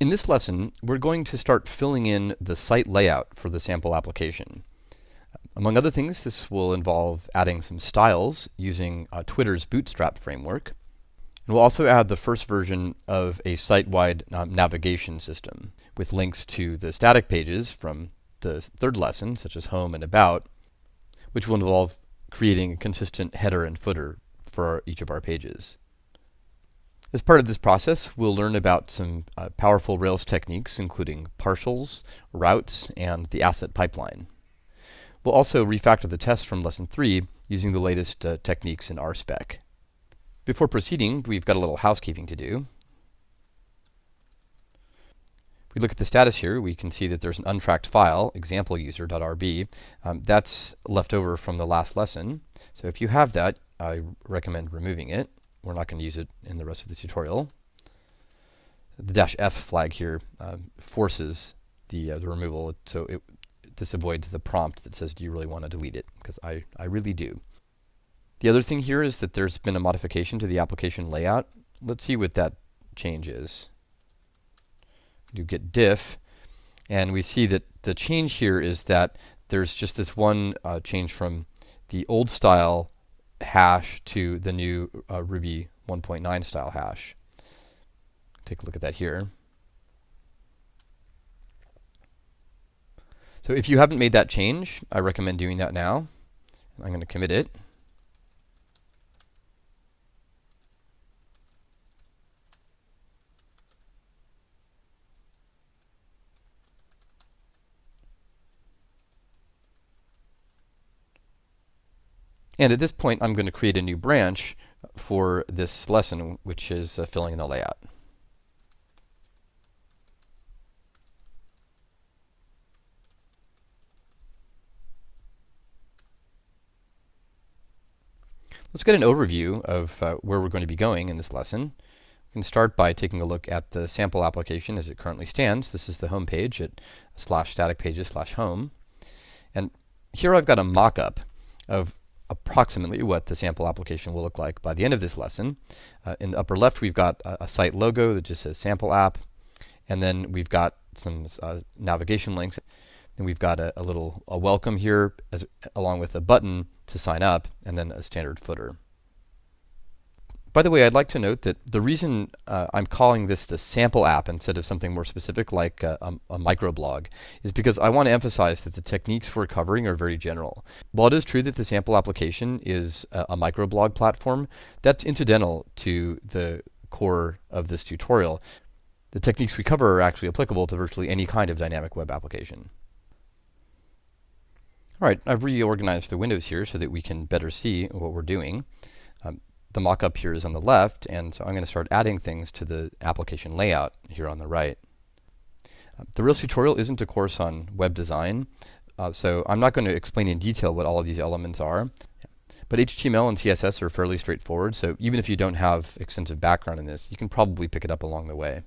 In this lesson, we're going to start filling in the site layout for the sample application. Among other things, this will involve adding some styles using Twitter's Bootstrap framework. And we'll also add the first version of a site-wide navigation system with links to the static pages from the third lesson, such as home and about, which will involve creating a consistent header and footer for each of our pages. As part of this process, we'll learn about some powerful Rails techniques, including partials, routes, and the asset pipeline. We'll also refactor the tests from Lesson 3 using the latest techniques in RSpec. Before proceeding, we've got a little housekeeping to do. If we look at the status here, we can see that there's an untracked file, exampleuser.rb. That's left over from the last lesson. So if you have that, I recommend removing it. We're not going to use it in the rest of the tutorial. The -f flag here forces the removal, so this avoids the prompt that says, do you really want to delete it? Because I really do. The other thing here is that there's been a modification to the application layout. Let's see what that change is. Do git diff, and we see that the change here is that there's just this one change from the old style hash to the new Ruby 1.9 style hash. Take a look at that here. So if you haven't made that change, I recommend doing that now. I'm going to commit it. And at this point, I'm going to create a new branch for this lesson, which is filling in the layout. Let's get an overview of where we're going to be going in this lesson. We can start by taking a look at the sample application as it currently stands. This is the home page at /staticpages/home. And here I've got a mock-up of approximately what the sample application will look like by the end of this lesson. In the upper left, we've got a site logo that just says sample app, and then we've got some navigation links. Then we've got a welcome here, along with a button to sign up, and then a standard footer. By the way, I'd like to note that the reason I'm calling this the sample app instead of something more specific like a microblog is because I want to emphasize that the techniques we're covering are very general. While it is true that the sample application is a microblog platform, that's incidental to the core of this tutorial. The techniques we cover are actually applicable to virtually any kind of dynamic web application. All right, I've reorganized the windows here so that we can better see what we're doing. The mock-up here is on the left, and so I'm going to start adding things to the application layout here on the right. The Rails tutorial isn't a course on web design, so I'm not going to explain in detail what all of these elements are. But HTML and CSS are fairly straightforward, so even if you don't have extensive background in this, you can probably pick it up along the way.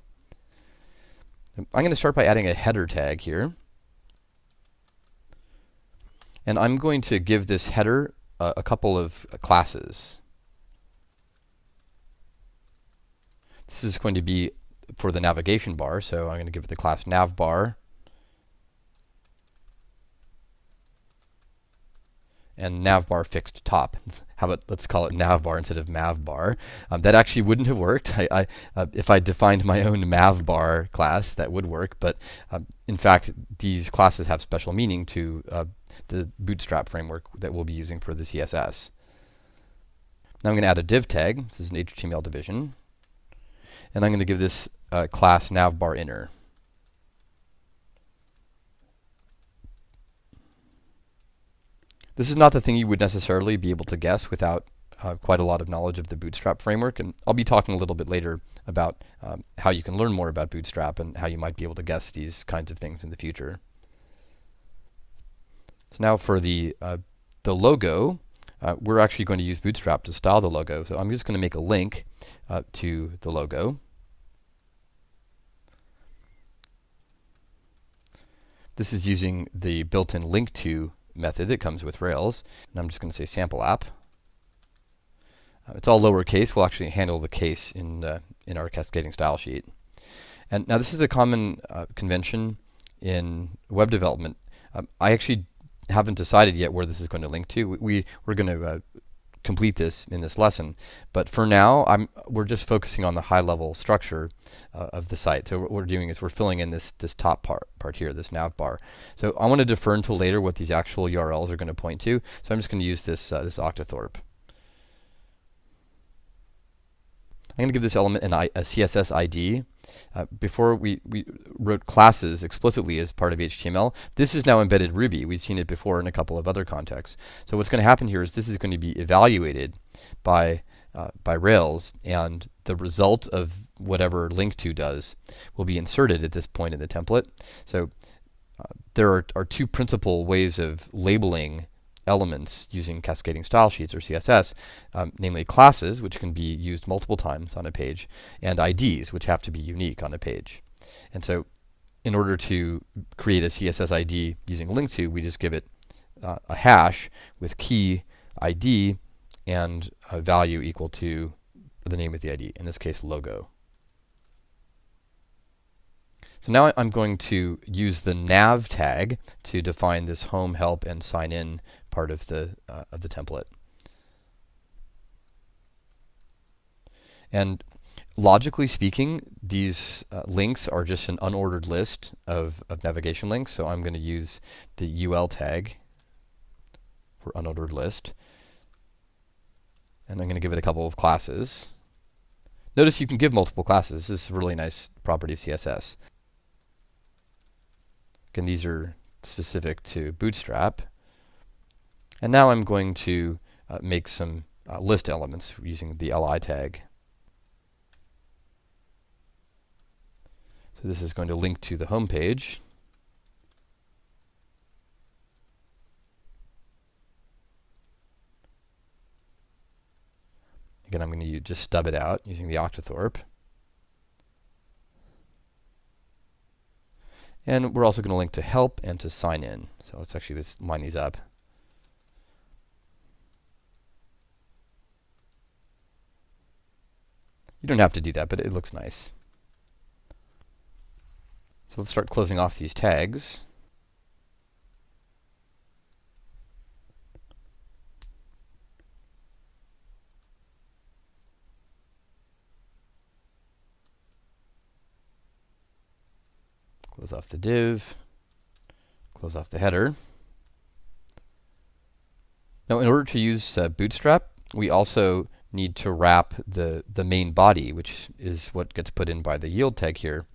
I'm going to start by adding a header tag here. And I'm going to give this header a couple of classes. This is going to be for the navigation bar, so I'm going to give it the class navbar and navbar fixed top. How about let's call it navbar instead of mavbar? That actually wouldn't have worked. If I defined my own mavbar class, that would work, but in fact, these classes have special meaning to the Bootstrap framework that we'll be using for the CSS. Now I'm going to add a div tag. This is an HTML division. And I'm going to give this class navbar_inner. This is not the thing you would necessarily be able to guess without quite a lot of knowledge of the Bootstrap framework, and I'll be talking a little bit later about how you can learn more about Bootstrap and how you might be able to guess these kinds of things in the future. So now for the logo, we're actually going to use Bootstrap to style the logo, so I'm just going to make a link to the logo. This is using the built-in link to method that comes with Rails, and I'm just going to say sample app. It's all lowercase. We'll actually handle the case in our cascading style sheet. And now this is a common convention in web development. I actually haven't decided yet where this is going to link to. We're going to complete this in this lesson, but for now we're just focusing on the high level structure of the site. So what we're doing is we're filling in this top part here, this nav bar. So I want to defer until later what these actual URLs are going to point to. So I'm just going to use this octothorpe. I'm going to give this element a CSS ID. Before we wrote classes explicitly as part of HTML. This is now embedded Ruby. We've seen it before in a couple of other contexts. So what's going to happen here is this is going to be evaluated by Rails, and the result of whatever link to does will be inserted at this point in the template. So there are two principal ways of labeling elements using cascading style sheets or CSS, namely classes, which can be used multiple times on a page, and IDs, which have to be unique on a page. And so in order to create a CSS ID using link to, we just give it a hash with key ID and a value equal to the name of the ID, in this case logo. So now I'm going to use the nav tag to define this home, help, and sign in part of the template. And logically speaking, these links are just an unordered list of navigation links. So I'm going to use the UL tag for unordered list. And I'm going to give it a couple of classes. Notice you can give multiple classes. This is a really nice property of CSS. Again, these are specific to Bootstrap. And now I'm going to make some list elements using the li tag. So this is going to link to the home page. Again, I'm going to just stub it out using the octothorpe. And we're also going to link to help and to sign in. So let's actually just line these up. You don't have to do that, but it looks nice. So let's start closing off these tags. Close off the div. Close off the header. Now, in order to use Bootstrap, we also need to wrap the main body, which is what gets put in by the yield tag here,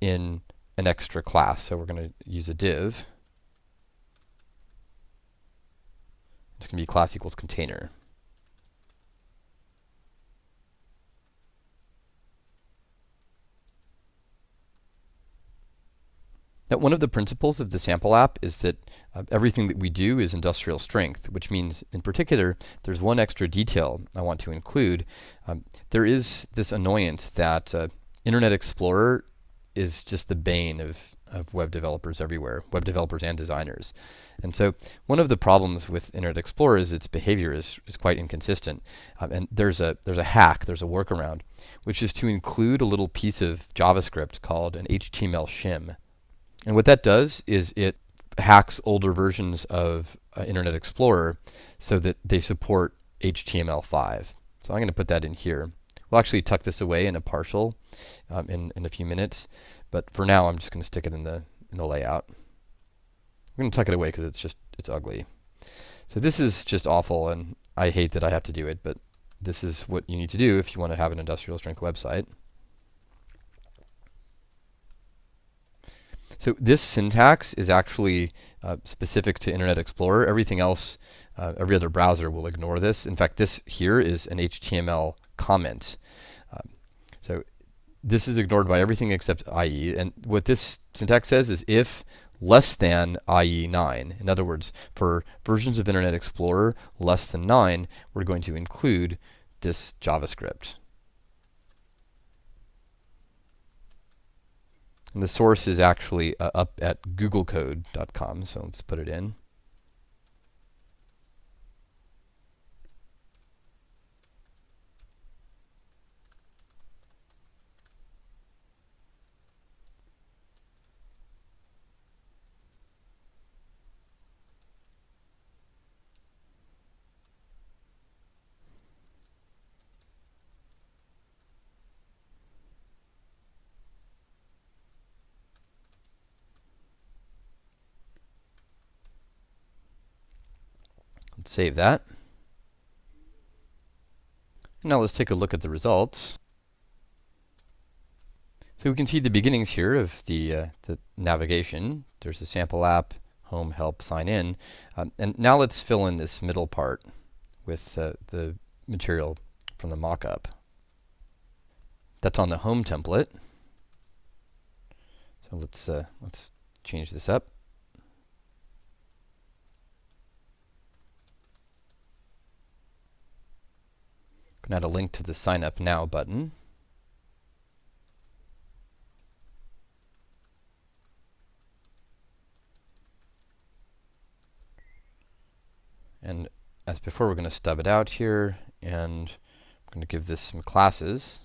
in an extra class. So we're going to use a div. It's going to be class equals container. Now, one of the principles of the sample app is that everything that we do is industrial strength, which means, in particular, there's one extra detail I want to include. There is this annoyance that Internet Explorer is just the bane of web developers everywhere, web developers and designers. And so one of the problems with Internet Explorer is its behavior is quite inconsistent. And there's a hack, there's a workaround, which is to include a little piece of JavaScript called an HTML shim. And what that does is it hacks older versions of Internet Explorer so that they support HTML5. So I'm going to put that in here. We'll actually tuck this away in a partial in a few minutes, but for now I'm just going to stick it in the layout. I'm going to tuck it away because it's ugly. So this is just awful, and I hate that I have to do it, but this is what you need to do if you want to have an industrial strength website. So this syntax is actually specific to Internet Explorer. Everything else, every other browser will ignore this. In fact, this here is an HTML comment. So this is ignored by everything except IE. And what this syntax says is if less than IE 9. In other words, for versions of Internet Explorer less than 9, we're going to include this JavaScript. And the source is actually up at googlecode.com, so let's put it in. Save that. Now let's take a look at the results. So we can see the beginnings here of the navigation. There's the sample app, home, help, sign in. And now let's fill in this middle part with the material from the mock-up. That's on the home template. So let's change this up. Going to add a link to the Sign Up Now button. And as before, we're going to stub it out here, and I'm going to give this some classes.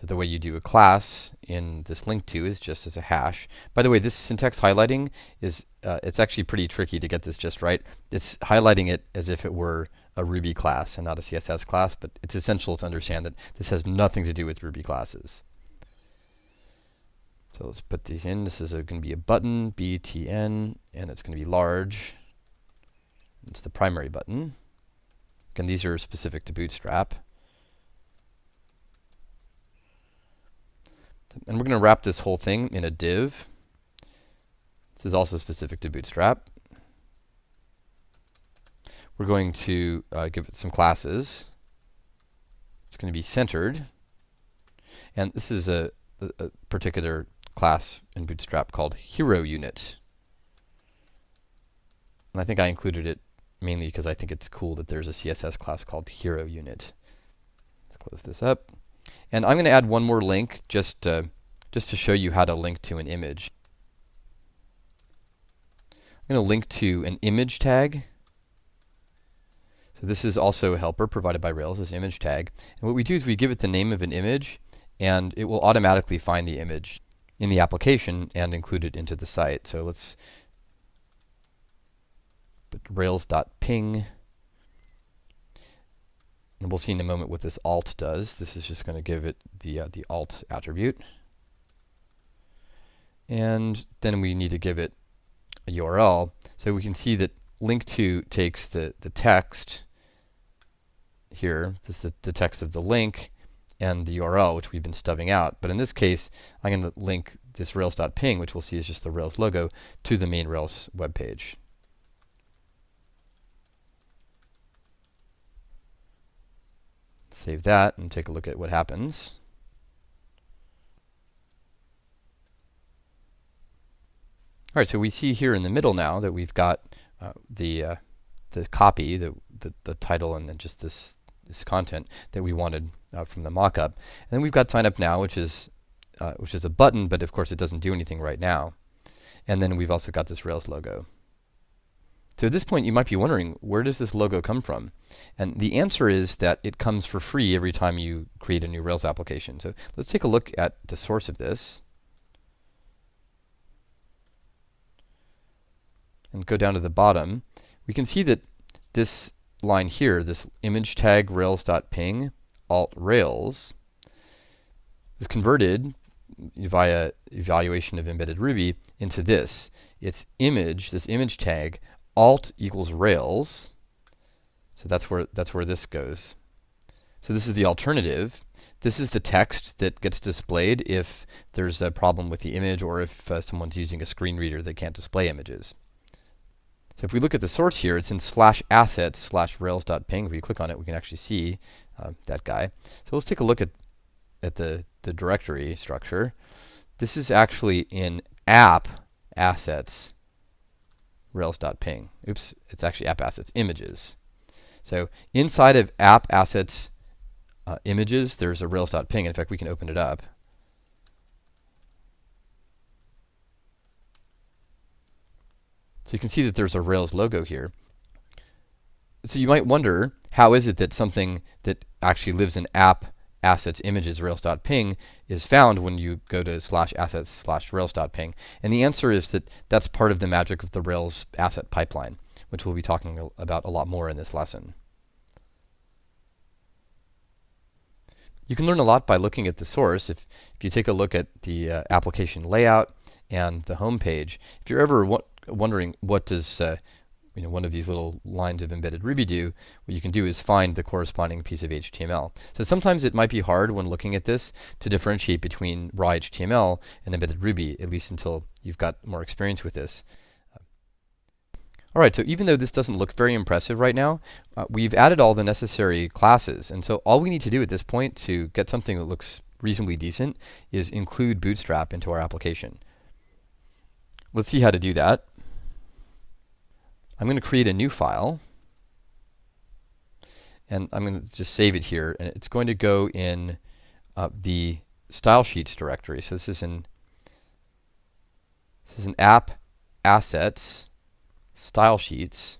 So the way you do a class in this link to is just as a hash. By the way, this syntax highlighting is it's actually pretty tricky to get this just right. It's highlighting it as if it were a Ruby class and not a CSS class, but it's essential to understand that this has nothing to do with Ruby classes. So let's put these in. This is going to be a button, BTN, and it's going to be large. It's the primary button. Again, these are specific to Bootstrap. And we're going to wrap this whole thing in a div. This is also specific to Bootstrap. We're going to give it some classes. It's going to be centered. And this is a particular class in Bootstrap called Hero Unit. And I think I included it mainly because I think it's cool that there's a CSS class called Hero Unit. Let's close this up. And I'm going to add one more link just to show you how to link to an image. I'm going to link to an image tag. So this is also a helper provided by Rails, this image tag. And what we do is we give it the name of an image, and it will automatically find the image in the application and include it into the site. So let's put rails.ping. And we'll see in a moment what this alt does. This is just going to give it the alt attribute. And then we need to give it a URL. So we can see that link to takes the text here, this is the text of the link, and the URL, which we've been stubbing out. But in this case, I'm going to link this rails.ping, which we'll see is just the Rails logo, to the main Rails web page. Save that and take a look at what happens. All right, so we see here in the middle now that we've got the copy, the title, and then just this content that we wanted from the mockup. And then we've got Sign Up Now, which is a button, but of course it doesn't do anything right now. And then we've also got this Rails logo. So at this point, you might be wondering, where does this logo come from? And the answer is that it comes for free every time you create a new Rails application. So let's take a look at the source of this. And go down to the bottom. We can see that this line here, this image tag rails.ping alt rails, is converted via evaluation of embedded Ruby into this. It's image, this image tag, alt equals rails. So that's where this goes. So this is the alternative. This is the text that gets displayed if there's a problem with the image, or if someone's using a screen reader that can't display images. So if we look at the source here, it's in /assets/rails.ping. If we click on it, we can actually see that guy. So let's take a look at the directory structure. This is actually in app assets rails.ping. Oops, it's actually app assets images. So inside of app assets images, there's a rails.ping. In fact, we can open it up. So you can see that there's a Rails logo here. So you might wonder, how is it that something that actually lives in app assets images rails.ping is found when you go to /assets/rails.ping? And the answer is that that's part of the magic of the Rails asset pipeline, which we'll be talking about a lot more in this lesson. You can learn a lot by looking at the source. If you take a look at the application layout and the home page, if you're ever wondering what does one of these little lines of embedded Ruby do, what you can do is find the corresponding piece of HTML. So sometimes it might be hard when looking at this to differentiate between raw HTML and embedded Ruby, at least until you've got more experience with this. Alright, so even though this doesn't look very impressive right now, we've added all the necessary classes, and so all we need to do at this point to get something that looks reasonably decent is include Bootstrap into our application. Let's see how to do that. I'm going to create a new file, and I'm going to just save it here, and it's going to go in the style sheets directory. So this is an app assets style sheets,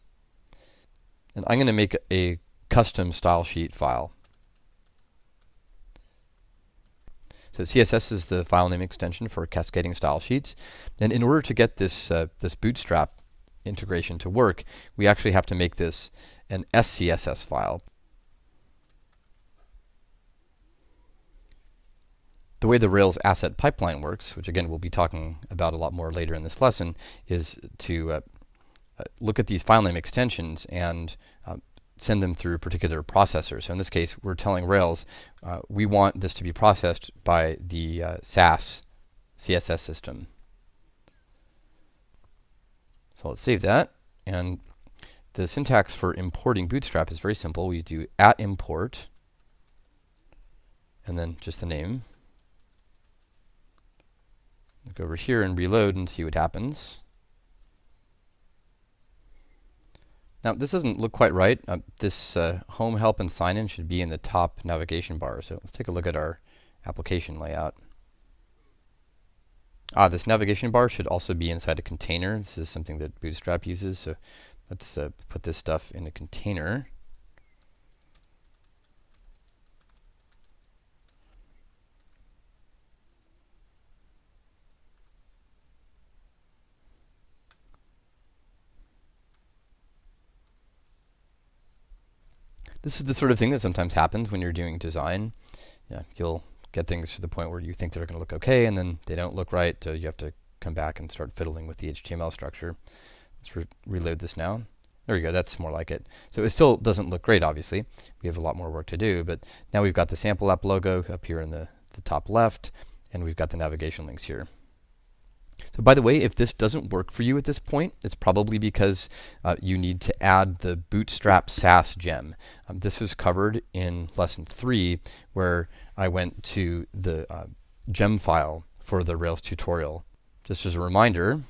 and I'm going to make a custom style sheet file. So CSS is the file name extension for cascading style sheets, and in order to get this this Bootstrap integration to work, we actually have to make this an SCSS file. The way the Rails asset pipeline works, which again we'll be talking about a lot more later in this lesson, is to look at these file name extensions and send them through particular processors. So in this case, we're telling Rails we want this to be processed by the SAS CSS system. So let's save that. And the syntax for importing Bootstrap is very simple. We do @import and then just the name. Go over here and reload and see what happens. Now this doesn't look quite right. This home, help, and sign in should be in the top navigation bar. So let's take a look at our application layout. This navigation bar should also be inside a container. This is something that Bootstrap uses. So let's put this stuff in a container. This is the sort of thing that sometimes happens when you're doing design. You'll get things to the point where you think they're going to look okay, and then they don't look right, so you have to come back and start fiddling with the HTML structure. Let's reload this now. There we go, that's more like it. So it still doesn't look great, obviously. We have a lot more work to do, but now we've got the sample app logo up here in the top left, and we've got the navigation links here. So by the way, if this doesn't work for you at this point, it's probably because you need to add the Bootstrap SAS gem. This was covered in lesson 3, where I went to the gem file for the Rails tutorial. Just as a reminder,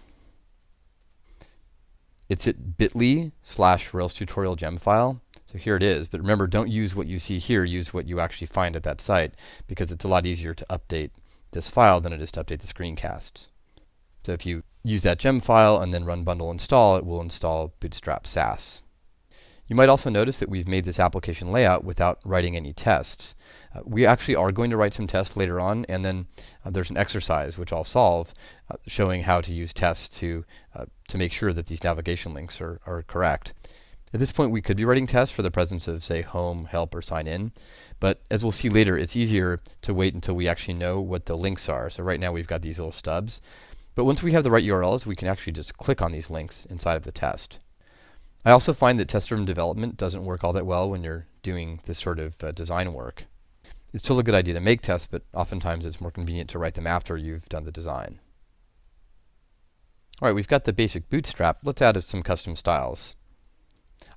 it's at bit.ly/Rails tutorial gem file. So here it is. But remember, don't use what you see here. Use what you actually find at that site, because it's a lot easier to update this file than it is to update the screencasts. So if you use that gem file and then run bundle install, it will install Bootstrap SAS. You might also notice that we've made this application layout without writing any tests. We actually are going to write some tests later on, and then there's an exercise which I'll solve showing how to use tests to make sure that these navigation links are correct. At this point, we could be writing tests for the presence of, say, home, help, or sign in. But as we'll see later, it's easier to wait until we actually know what the links are. So right now we've got these little stubs. But once we have the right URLs, we can actually just click on these links inside of the test. I also find that test-driven development doesn't work all that well when you're doing this sort of design work. It's still a good idea to make tests, but oftentimes it's more convenient to write them after you've done the design. All right, we've got the basic Bootstrap. Let's add some custom styles.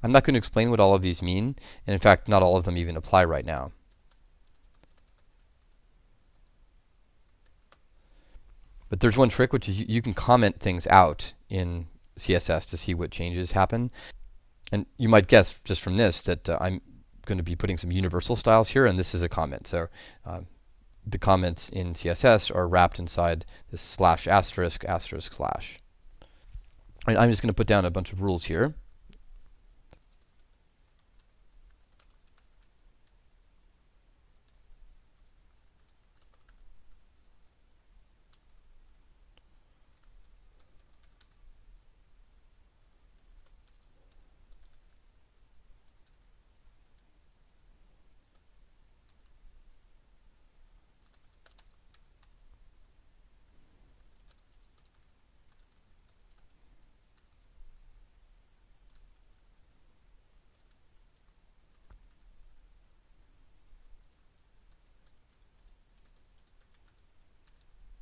I'm not going to explain what all of these mean, and in fact, not all of them even apply right now. But there's one trick, which is you can comment things out in CSS to see what changes happen. And you might guess just from this that I'm going to be putting some universal styles here, and this is a comment. So the comments in CSS are wrapped inside this /**//. And I'm just going to put down a bunch of rules here.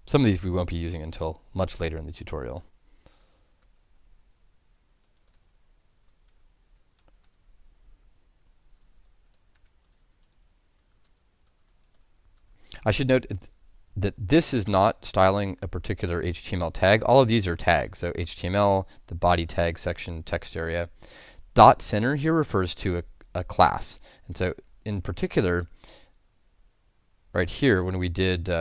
Some of these we won't be using until much later in the tutorial. I should note that this is not styling a particular HTML tag. All of these are tags. So HTML, the body tag section, text area. Dot center here refers to a class. And so in particular, right here, when we did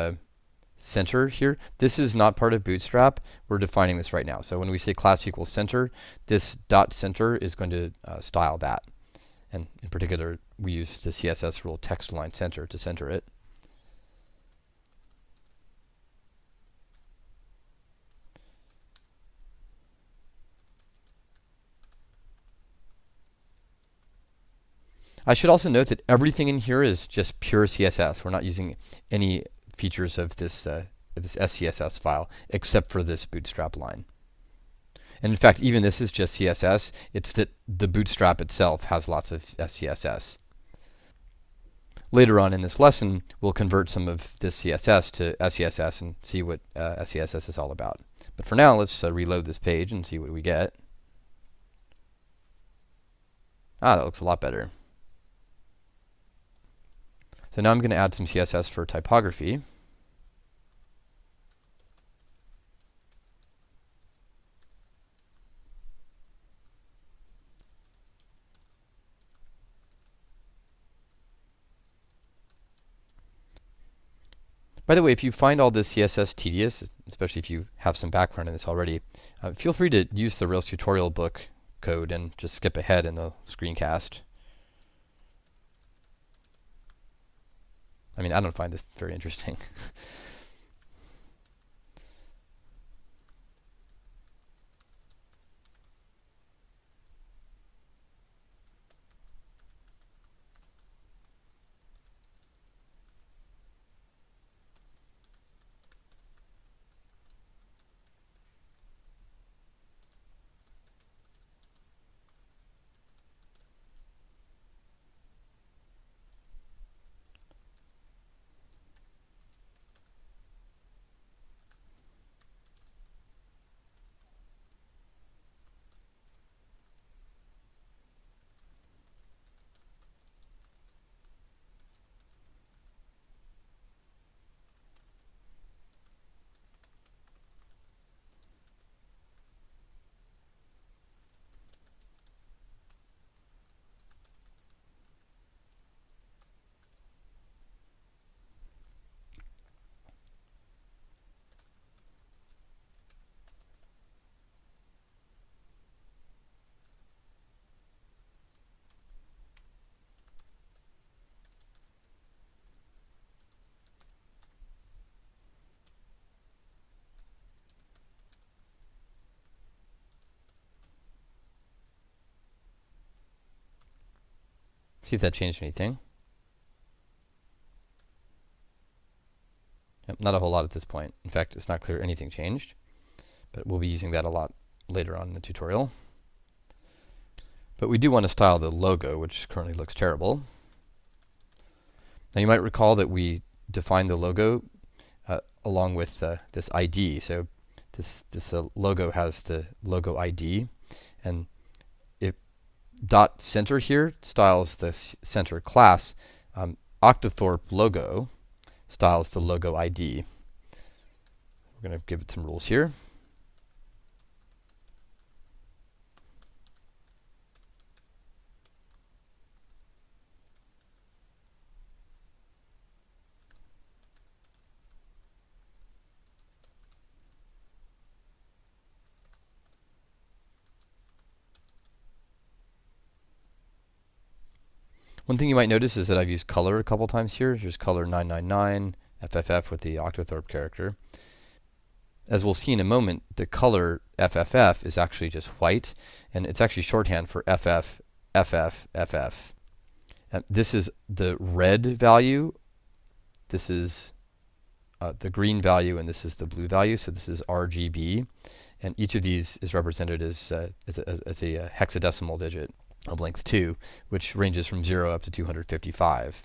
center here, this is not part of Bootstrap. We're defining this right now. So when we say class equals center, this dot center is going to style that. And in particular, we use the CSS rule text line center to center it. I should also note that everything in here is just pure CSS. We're not using any features of this SCSS file except for this Bootstrap line. And in fact, even this is just CSS. It's that the Bootstrap itself has lots of SCSS. Later on in this lesson, we'll convert some of this CSS to SCSS and see what SCSS is all about. But for now, let's reload this page and see what we get. Ah, that looks a lot better. So now I'm going to add some CSS for typography. By the way, if you find all this CSS tedious, especially if you have some background in this already, feel free to use the Rails tutorial book code and just skip ahead in the screencast. I mean, I don't find this very interesting. See if that changed anything. Yep, not a whole lot at this point. In fact, it's not clear anything changed, but we'll be using that a lot later on in the tutorial. But we do want to style the logo, which currently looks terrible. Now you might recall that we defined the logo along with this ID. So this logo has the logo ID, and if dot center here styles the center class, Octothorpe logo styles the logo ID. We're going to give it some rules here. One thing you might notice is that I've used color a couple times here. Here's color 999, FFF with the Octothorpe character. As we'll see in a moment, the color FFF is actually just white, and it's actually shorthand for FF, FF, FF. This is the red value, this is the green value, and this is the blue value, so this is RGB. And each of these is represented as a hexadecimal digit of length 2, which ranges from 0 up to 255.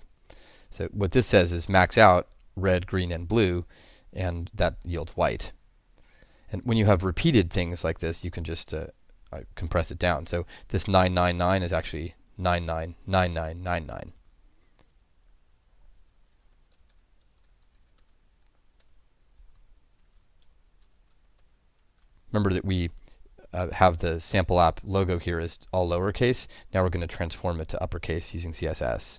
So what this says is max out red, green, and blue, and that yields white. And when you have repeated things like this, you can just compress it down. So this 999 is actually 999999. Remember that we have the sample app logo here as all lowercase. Now we're going to transform it to uppercase using CSS.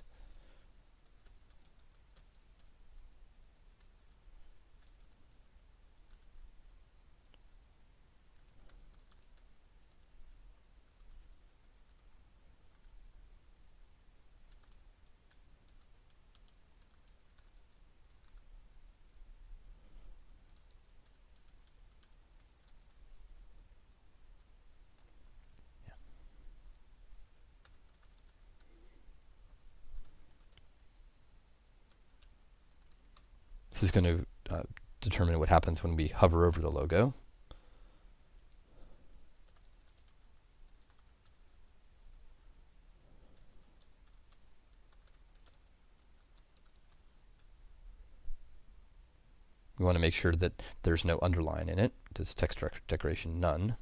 This is going to determine what happens when we hover over the logo. We want to make sure that there's no underline in it. Does text decoration none.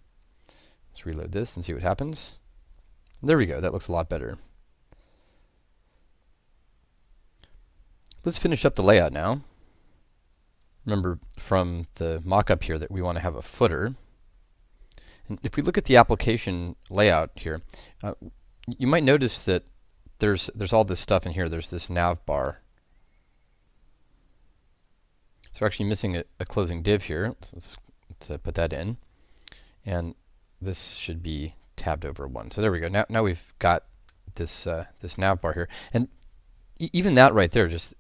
Let's reload this and see what happens. There we go. That looks a lot better. Let's finish up the layout now. Remember from the mock-up here that we want to have a footer. And if we look at the application layout here, you might notice that there's all this stuff in here. There's this nav bar. So we're actually missing a closing div here. Let's put that in. And this should be tabbed over 1. So there we go. Now we've got this this nav bar here. And even that right there, just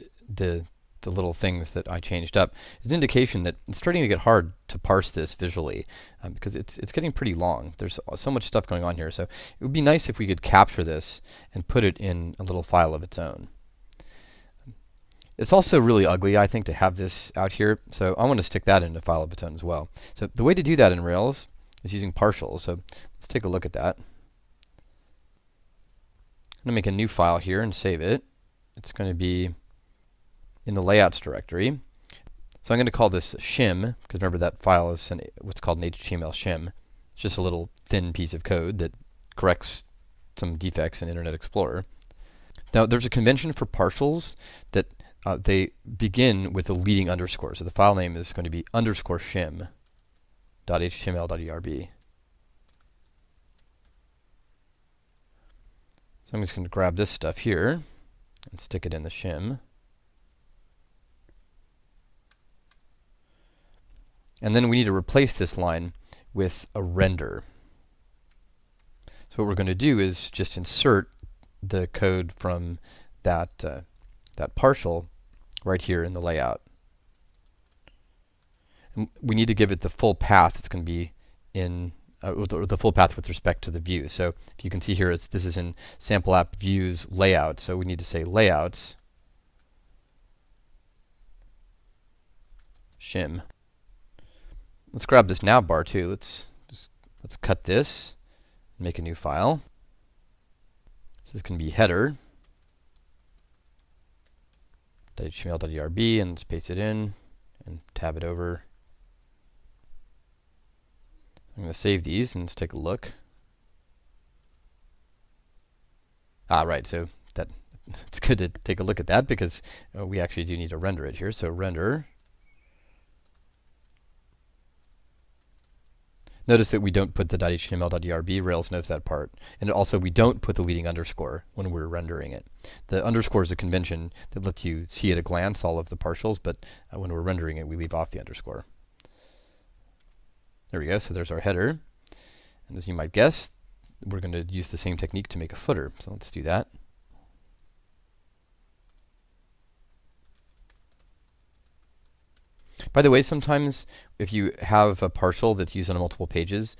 the little things that I changed up, is an indication that it's starting to get hard to parse this visually because it's getting pretty long. There's so much stuff going on here. So it would be nice if we could capture this and put it in a little file of its own. It's also really ugly, I think, to have this out here. So I want to stick that in a file of its own as well. So the way to do that in Rails is using partials. So let's take a look at that. I'm going to make a new file here and save it. It's going to be in the layouts directory. So I'm going to call this shim, because remember that file is what's called an HTML shim. It's just a little thin piece of code that corrects some defects in Internet Explorer. Now there's a convention for partials that they begin with a leading underscore. So the file name is going to be underscore shim.html.erb. So I'm just going to grab this stuff here and stick it in the shim. And then we need to replace this line with a render. So what we're going to do is just insert the code from that partial right here in the layout. And we need to give it the full path. It's going to be in the full path with respect to the view. So if you can see here, this is in sample app views layout. So we need to say layouts shim. Let's grab this nav bar too. Let's cut this, make a new file. This is going to be header .html.erb, and let's paste it in and tab it over. I'm going to save these and let's take a look. Right, so it's good to take a look at that because we actually do need to render it here. So render. Notice that we don't put the .html.erb. Rails knows that part. And also we don't put the leading underscore when we're rendering it. The underscore is a convention that lets you see at a glance all of the partials, but when we're rendering it, we leave off the underscore. There we go. So there's our header. And as you might guess, we're going to use the same technique to make a footer. So let's do that. By the way, sometimes if you have a partial that's used on multiple pages,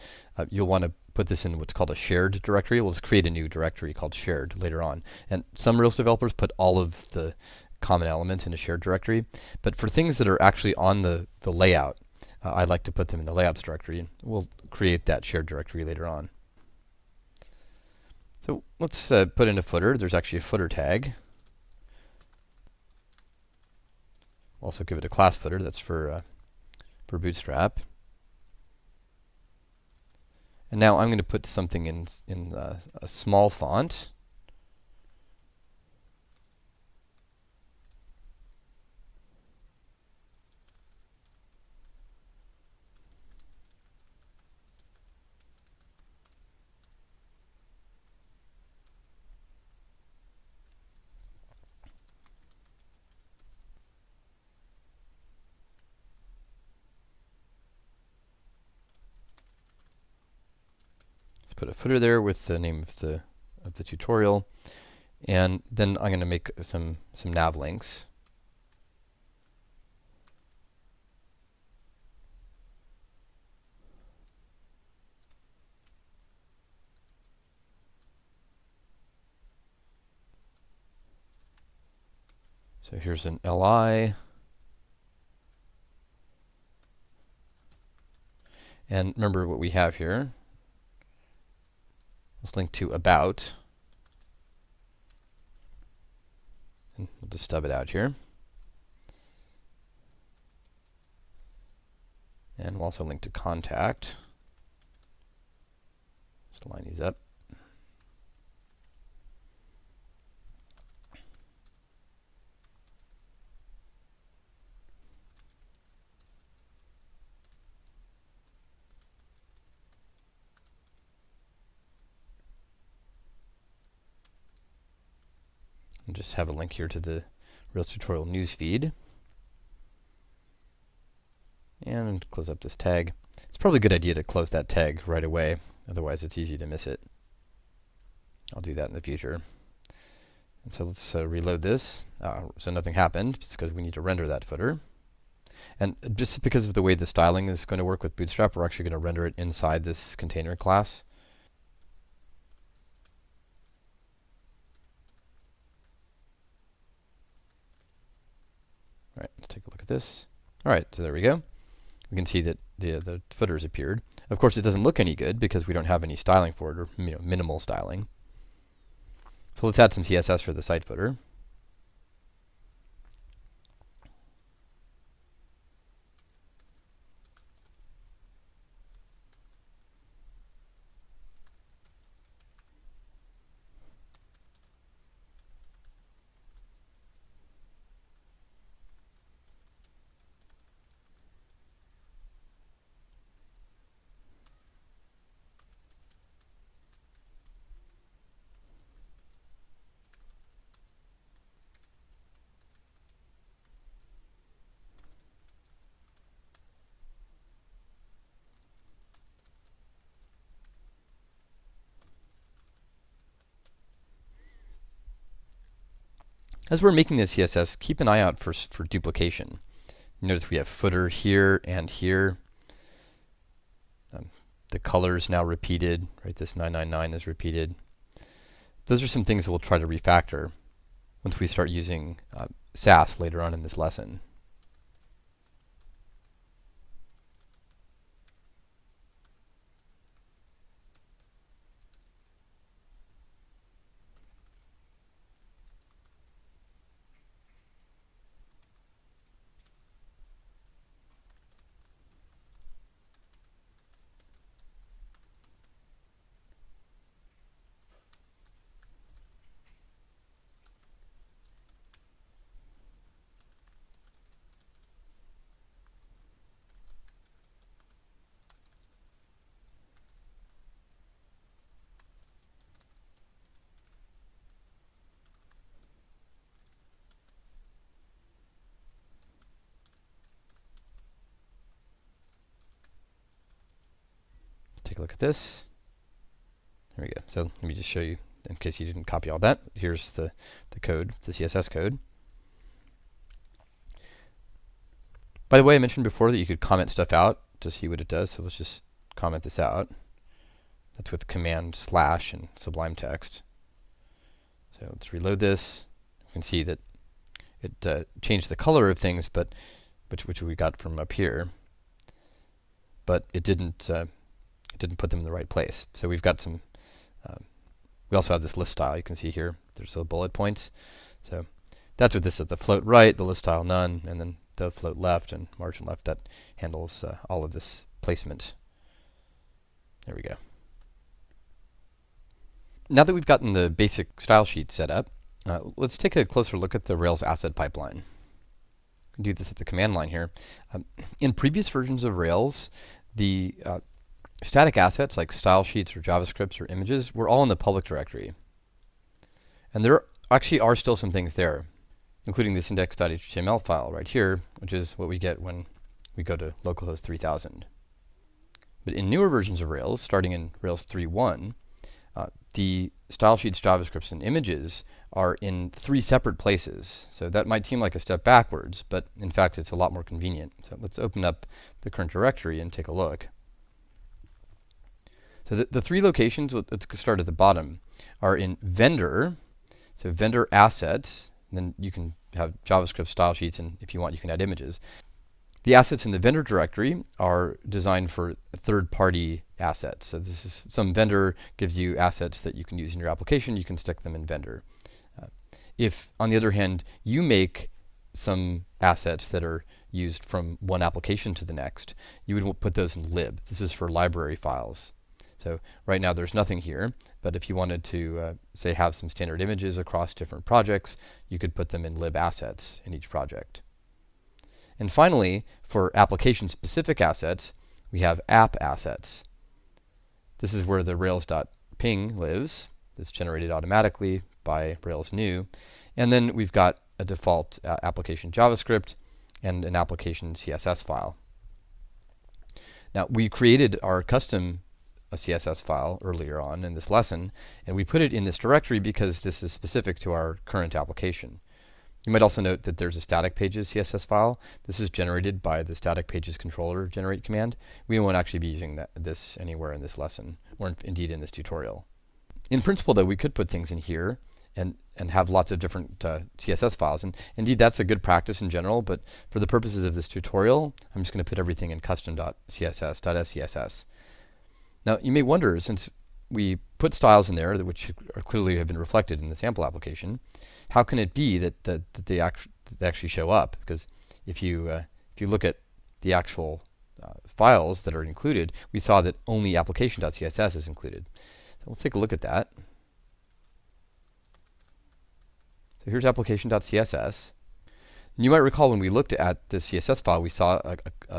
you'll want to put this in what's called a shared directory. We'll just create a new directory called shared later on. And some Rails developers put all of the common elements in a shared directory. But for things that are actually on the layout, I like to put them in the layouts directory. We'll create that shared directory later on. So let's put in a footer. There's actually a footer tag. We'll also give it a class footer. That's for Bootstrap. And now I'm going to put something in a small font. Put a footer there with the name of the tutorial, and then I'm going to make some nav links. So here's an LI, and remember what we have here. Let's link to about, and we'll just stub it out here. And we'll also link to contact. Just line these up. And just have a link here to the Rails tutorial newsfeed. And close up this tag. It's probably a good idea to close that tag right away, otherwise it's easy to miss it. I'll do that in the future. And so let's reload this. So nothing happened. It's because we need to render that footer. And just because of the way the styling is going to work with Bootstrap, we're actually going to render it inside this container class. All right, let's take a look at this. All right, so there we go. We can see that the footers appeared. Of course, it doesn't look any good because we don't have any styling for it, or minimal styling. So let's add some CSS for the site footer. As we're making this CSS, keep an eye out for duplication. Notice we have footer here and here. The color is now repeated, right? This 999 is repeated. Those are some things we'll try to refactor once we start using Sass later on in this lesson. Take a look at this. There we go. So let me just show you, in case you didn't copy all that. Here's the code, the CSS code. By the way, I mentioned before that you could comment stuff out to see what it does. So let's just comment this out. That's with command / and Sublime Text. So let's reload this. You can see that it changed the color of things, but which we got from up here. But it didn't put them in the right place. So we've got some. We also have this list style. You can see here. There's the bullet points. So that's what this is: the float right, the list style none, and then the float left and margin left that handles all of this placement. There we go. Now that we've gotten the basic style sheet set up, let's take a closer look at the Rails asset pipeline. We can do this at the command line here. In previous versions of Rails, the static assets like style sheets or JavaScripts or images were all in the public directory. And there actually are still some things there, including this index.html file right here, which is what we get when we go to localhost 3000. But in newer versions of Rails, starting in Rails 3.1, the style sheets, JavaScripts, and images are in 3 separate places. So that might seem like a step backwards, but in fact it's a lot more convenient. So let's open up the current directory and take a look. So the 3 locations, let's start at the bottom, are in vendor, so vendor assets, and then you can have JavaScript style sheets, and if you want you can add images. The assets in the vendor directory are designed for third-party assets. So this is some vendor gives you assets that you can use in your application, you can stick them in vendor. If, on the other hand, you make some assets that are used from one application to the next, you would put those in lib. This is for library files. So right now there's nothing here, but if you wanted to, say, have some standard images across different projects, you could put them in lib assets in each project. And finally, for application-specific assets, we have app assets. This is where the Rails.ping lives. It's generated automatically by Rails new. And then we've got a default application JavaScript and an application CSS file. Now, we created our custom CSS file earlier on in this lesson, and we put it in this directory because this is specific to our current application. You might also note that there's a static pages CSS file. This is generated by the static pages controller generate command. We won't actually be using this anywhere in this lesson, or indeed in this tutorial. In principle, though, we could put things in here and have lots of different CSS files. And indeed, that's a good practice in general, but for the purposes of this tutorial, I'm just going to put everything in custom.css.scss. Now, you may wonder, since we put styles in there, which are clearly have been reflected in the sample application, how can it be that they actually show up? Because if you look at the actual files that are included, we saw that only application.css is included. So let's take a look at that. So here's application.css. You might recall when we looked at the CSS file, we saw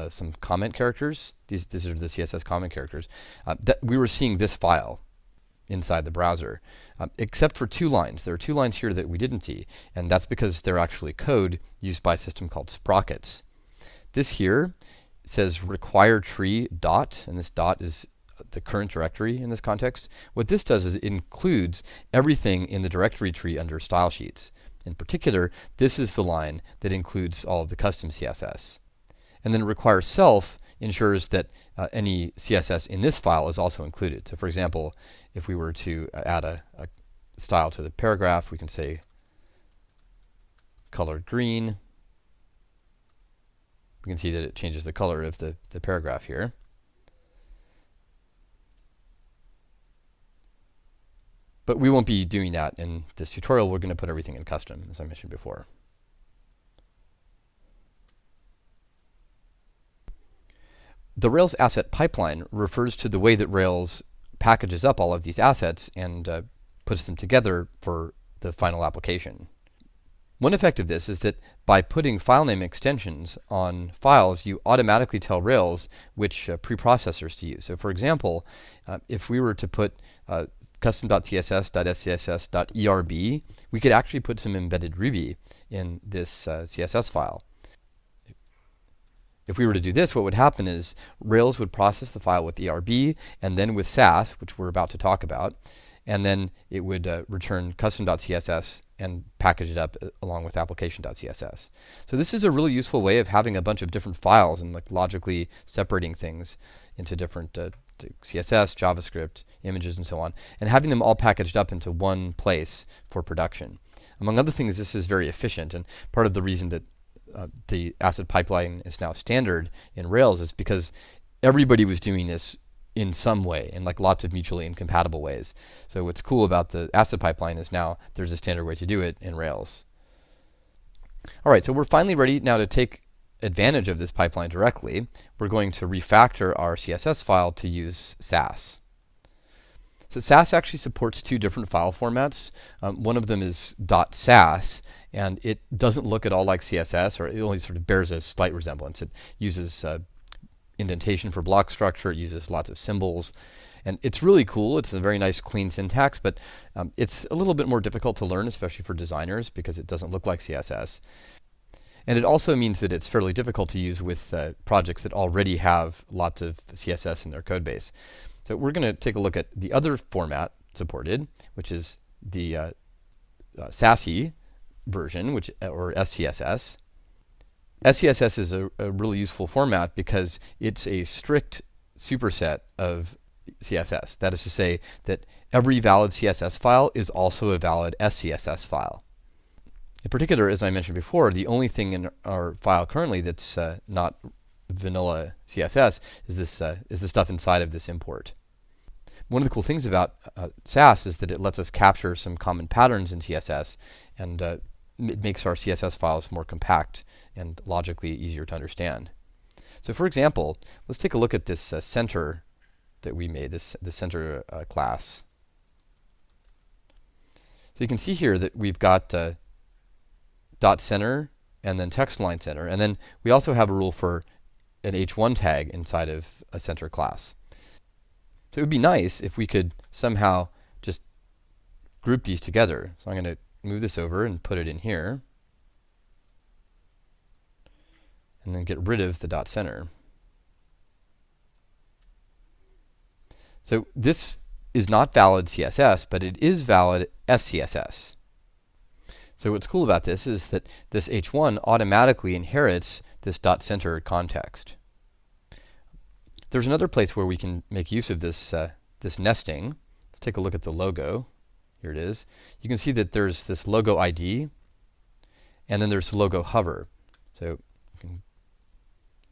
some comment characters. These are the CSS comment characters. That we were seeing this file inside the browser, except for 2 lines. There are 2 lines here that we didn't see, and that's because they're actually code used by a system called sprockets. This here says require tree dot, and this dot is the current directory in this context. What this does is it includes everything in the directory tree under style sheets. In particular, this is the line that includes all of the custom CSS. And then require self ensures that any CSS in this file is also included. So for example, if we were to add a style to the paragraph, we can say colored green. We can see that it changes the color of the paragraph here. But we won't be doing that in this tutorial. We're going to put everything in custom, as I mentioned before. The Rails asset pipeline refers to the way that Rails packages up all of these assets and puts them together for the final application. One effect of this is that by putting file name extensions on files, you automatically tell Rails which preprocessors to use. So for example, if we were to put custom.css.scss.erb, we could actually put some embedded Ruby in this CSS file. If we were to do this, what would happen is Rails would process the file with ERB and then with Sass, which we're about to talk about, and then it would return custom.css and package it up along with application.css. So this is a really useful way of having a bunch of different files and logically separating things into different CSS, JavaScript, images, and so on, and having them all packaged up into one place for production. Among other things, this is very efficient, and part of the reason that the asset pipeline is now standard in Rails is because everybody was doing this in some way, in lots of mutually incompatible ways. So what's cool about the asset pipeline is now there's a standard way to do it in Rails. All right, so we're finally ready now to take advantage of this pipeline directly, we're going to refactor our CSS file to use Sass. So Sass actually supports two different file formats. One of them is .sass, and it doesn't look at all like CSS, or it only sort of bears a slight resemblance. It uses indentation for block structure, it uses lots of symbols, and it's really cool. It's a very nice clean syntax, but it's a little bit more difficult to learn, especially for designers, because it doesn't look like CSS. And it also means that it's fairly difficult to use with projects that already have lots of CSS in their code base. So we're going to take a look at the other format supported, which is the Sassy version, or SCSS. SCSS is a really useful format because it's a strict superset of CSS. That is to say that every valid CSS file is also a valid SCSS file. In particular, as I mentioned before, the only thing in our file currently that's not vanilla CSS is the stuff inside of this import. One of the cool things about Sass is that it lets us capture some common patterns in CSS, and it makes our CSS files more compact and logically easier to understand. So for example, let's take a look at this center that we made, this center class. So you can see here that we've got dot center and then text line center, and then we also have a rule for an h1 tag inside of a center class. So it would be nice if we could somehow just group these together. So I'm going to move this over and put it in here, and then get rid of the dot center. So this is not valid CSS, but it is valid SCSS. So what's cool about this is that this h1 automatically inherits this dot center context. There's another place where we can make use of this this nesting. Let's take a look at the logo. Here it is. You can see that there's this logo ID, and then there's logo hover. So you can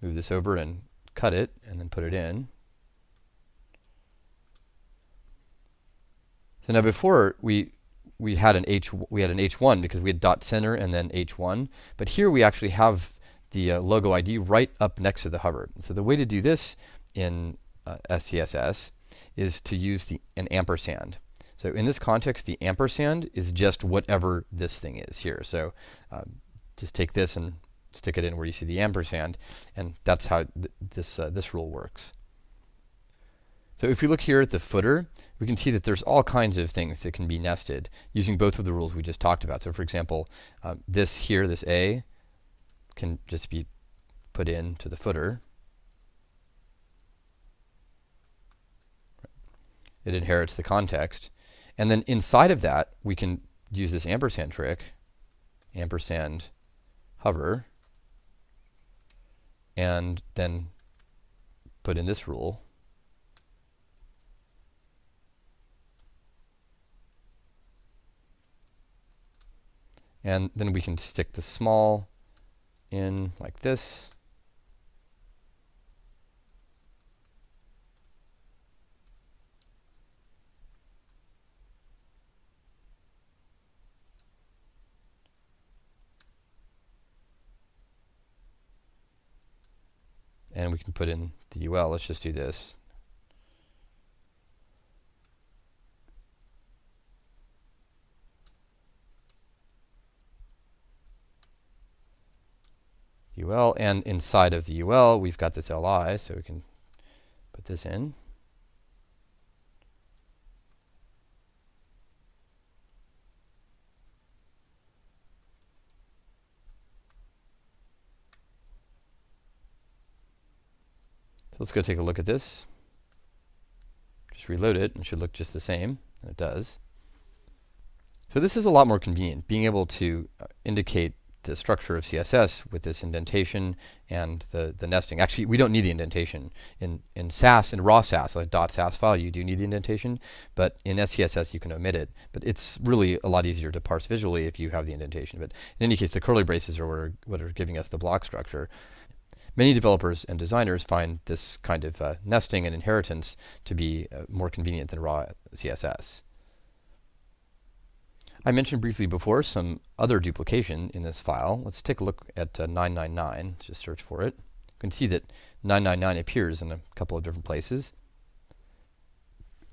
move this over and cut it, and then put it in. So now before we had an h1 because we had dot center and then h1, but here we actually have the logo ID right up next to the hover. So the way to do this in SCSS is to use an ampersand. So in this context, the ampersand is just whatever this thing is here. So just take this and stick it in where you see the ampersand, and that's how this rule works. So if we look here at the footer, we can see that there's all kinds of things that can be nested using both of the rules we just talked about. So for example, this here, this A, can just be put into the footer. It inherits the context. And then inside of that, we can use this ampersand trick, ampersand hover, and then put in this rule. And then we can stick the small in like this. And we can put in the UL. Let's just do this. UL, and inside of the UL we've got this LI, so we can put this in. So let's go take a look at this. Just reload it, and it should look just the same, and it does. So this is a lot more convenient, being able to indicate the structure of CSS with this indentation and the nesting. Actually, we don't need the indentation. In Sass, in raw Sass, like .sass file, you do need the indentation, but in SCSS you can omit it. But it's really a lot easier to parse visually if you have the indentation. But in any case, the curly braces are what are giving us the block structure. Many developers and designers find this kind of nesting and inheritance to be more convenient than raw CSS. I mentioned briefly before some other duplication in this file. Let's take a look at 999. Just search for it. You can see that 999 appears in a couple of different places.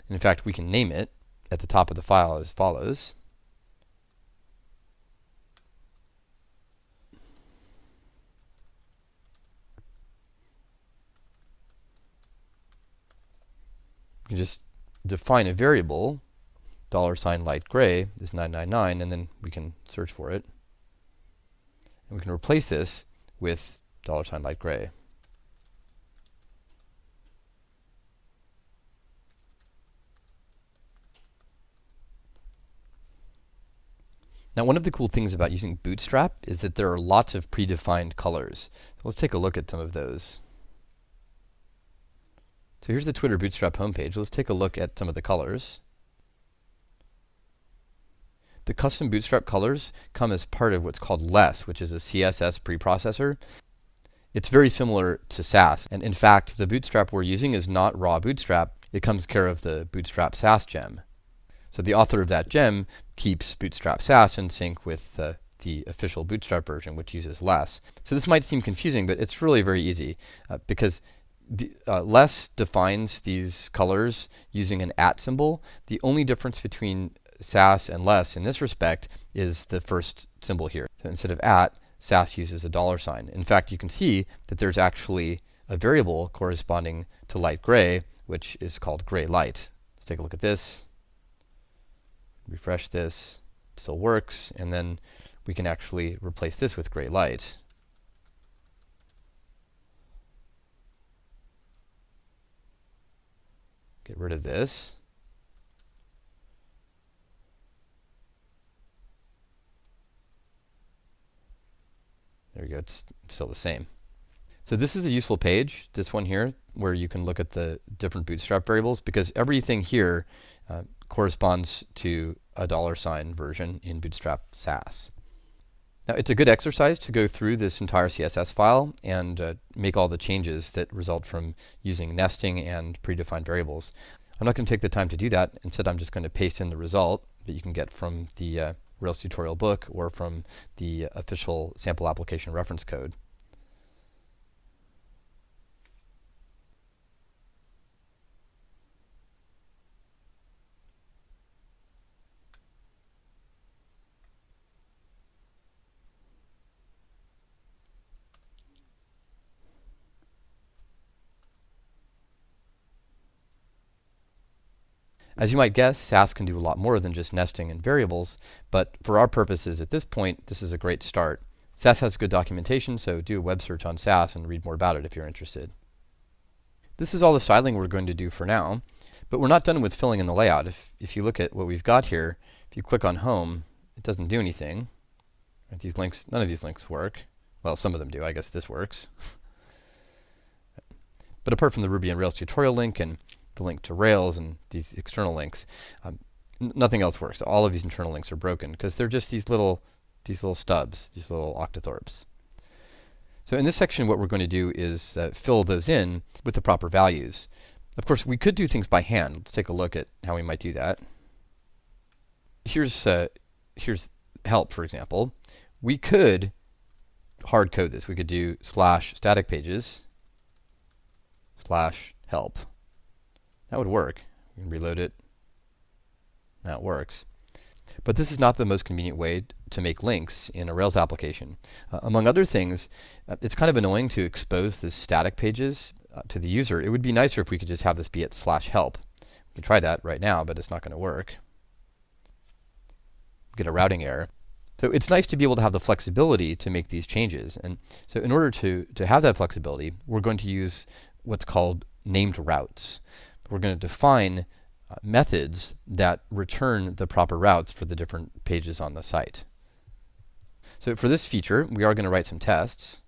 And in fact, we can name it at the top of the file as follows. You can just define a variable, $light gray is 999, and then we can search for it. And we can replace this with $light gray. Now, one of the cool things about using Bootstrap is that there are lots of predefined colors. Let's take a look at some of those. So here's the Twitter Bootstrap homepage. Let's take a look at some of the colors. The custom Bootstrap colors come as part of what's called less, which is a CSS preprocessor. It's very similar to Sass, and in fact, the Bootstrap we're using is not raw Bootstrap. It comes care of the Bootstrap Sass gem. So the author of that gem keeps Bootstrap Sass in sync with the official Bootstrap version, which uses less. So this might seem confusing, but it's really very easy because less defines these colors using an @ symbol. The only difference between Sass and less in this respect is the first symbol here. So instead of @ Sass uses a $sign. In fact, you can see that there's actually a variable corresponding to light gray, which is called gray light. Let's take a look at this. Refresh this. It still works. And then we can actually replace this with gray light. Get rid of this. There we go. It's still the same. So this is a useful page, this one here, where you can look at the different Bootstrap variables, because everything here corresponds to a $sign version in Bootstrap Sass. Now, it's a good exercise to go through this entire CSS file and make all the changes that result from using nesting and predefined variables. I'm not going to take the time to do that. Instead, I'm just going to paste in the result that you can get from the Rails tutorial book or from the official sample application reference code. As you might guess, Sass can do a lot more than just nesting and variables, but for our purposes at this point, this is a great start. Sass has good documentation, so do a web search on Sass and read more about it if you're interested. This is all the styling we're going to do for now, but we're not done with filling in the layout. If you look at what we've got here, if you click on Home, it doesn't do anything. These links, none of these links work. Well, some of them do. I guess this works. But apart from the Ruby on Rails tutorial link and the link to Rails and these external links, nothing else works. All of these internal links are broken because they're just these little stubs, these little octothorpes. So in this section, what we're going to do is fill those in with the proper values. Of course, we could do things by hand. Let's take a look at how we might do that. Here's help, for example. We could hard code this. We could do /static pages /help. That would work. You can reload it. That works. But this is not the most convenient way to make links in a Rails application. Among other things, it's kind of annoying to expose the static pages to the user. It would be nicer if we could just have this be at /help. We can try that right now, but it's not going to work. Get a routing error. So it's nice to be able to have the flexibility to make these changes. And so in order to have that flexibility, we're going to use what's called named routes. We're going to define methods that return the proper routes for the different pages on the site. So for this feature, we are going to write some tests.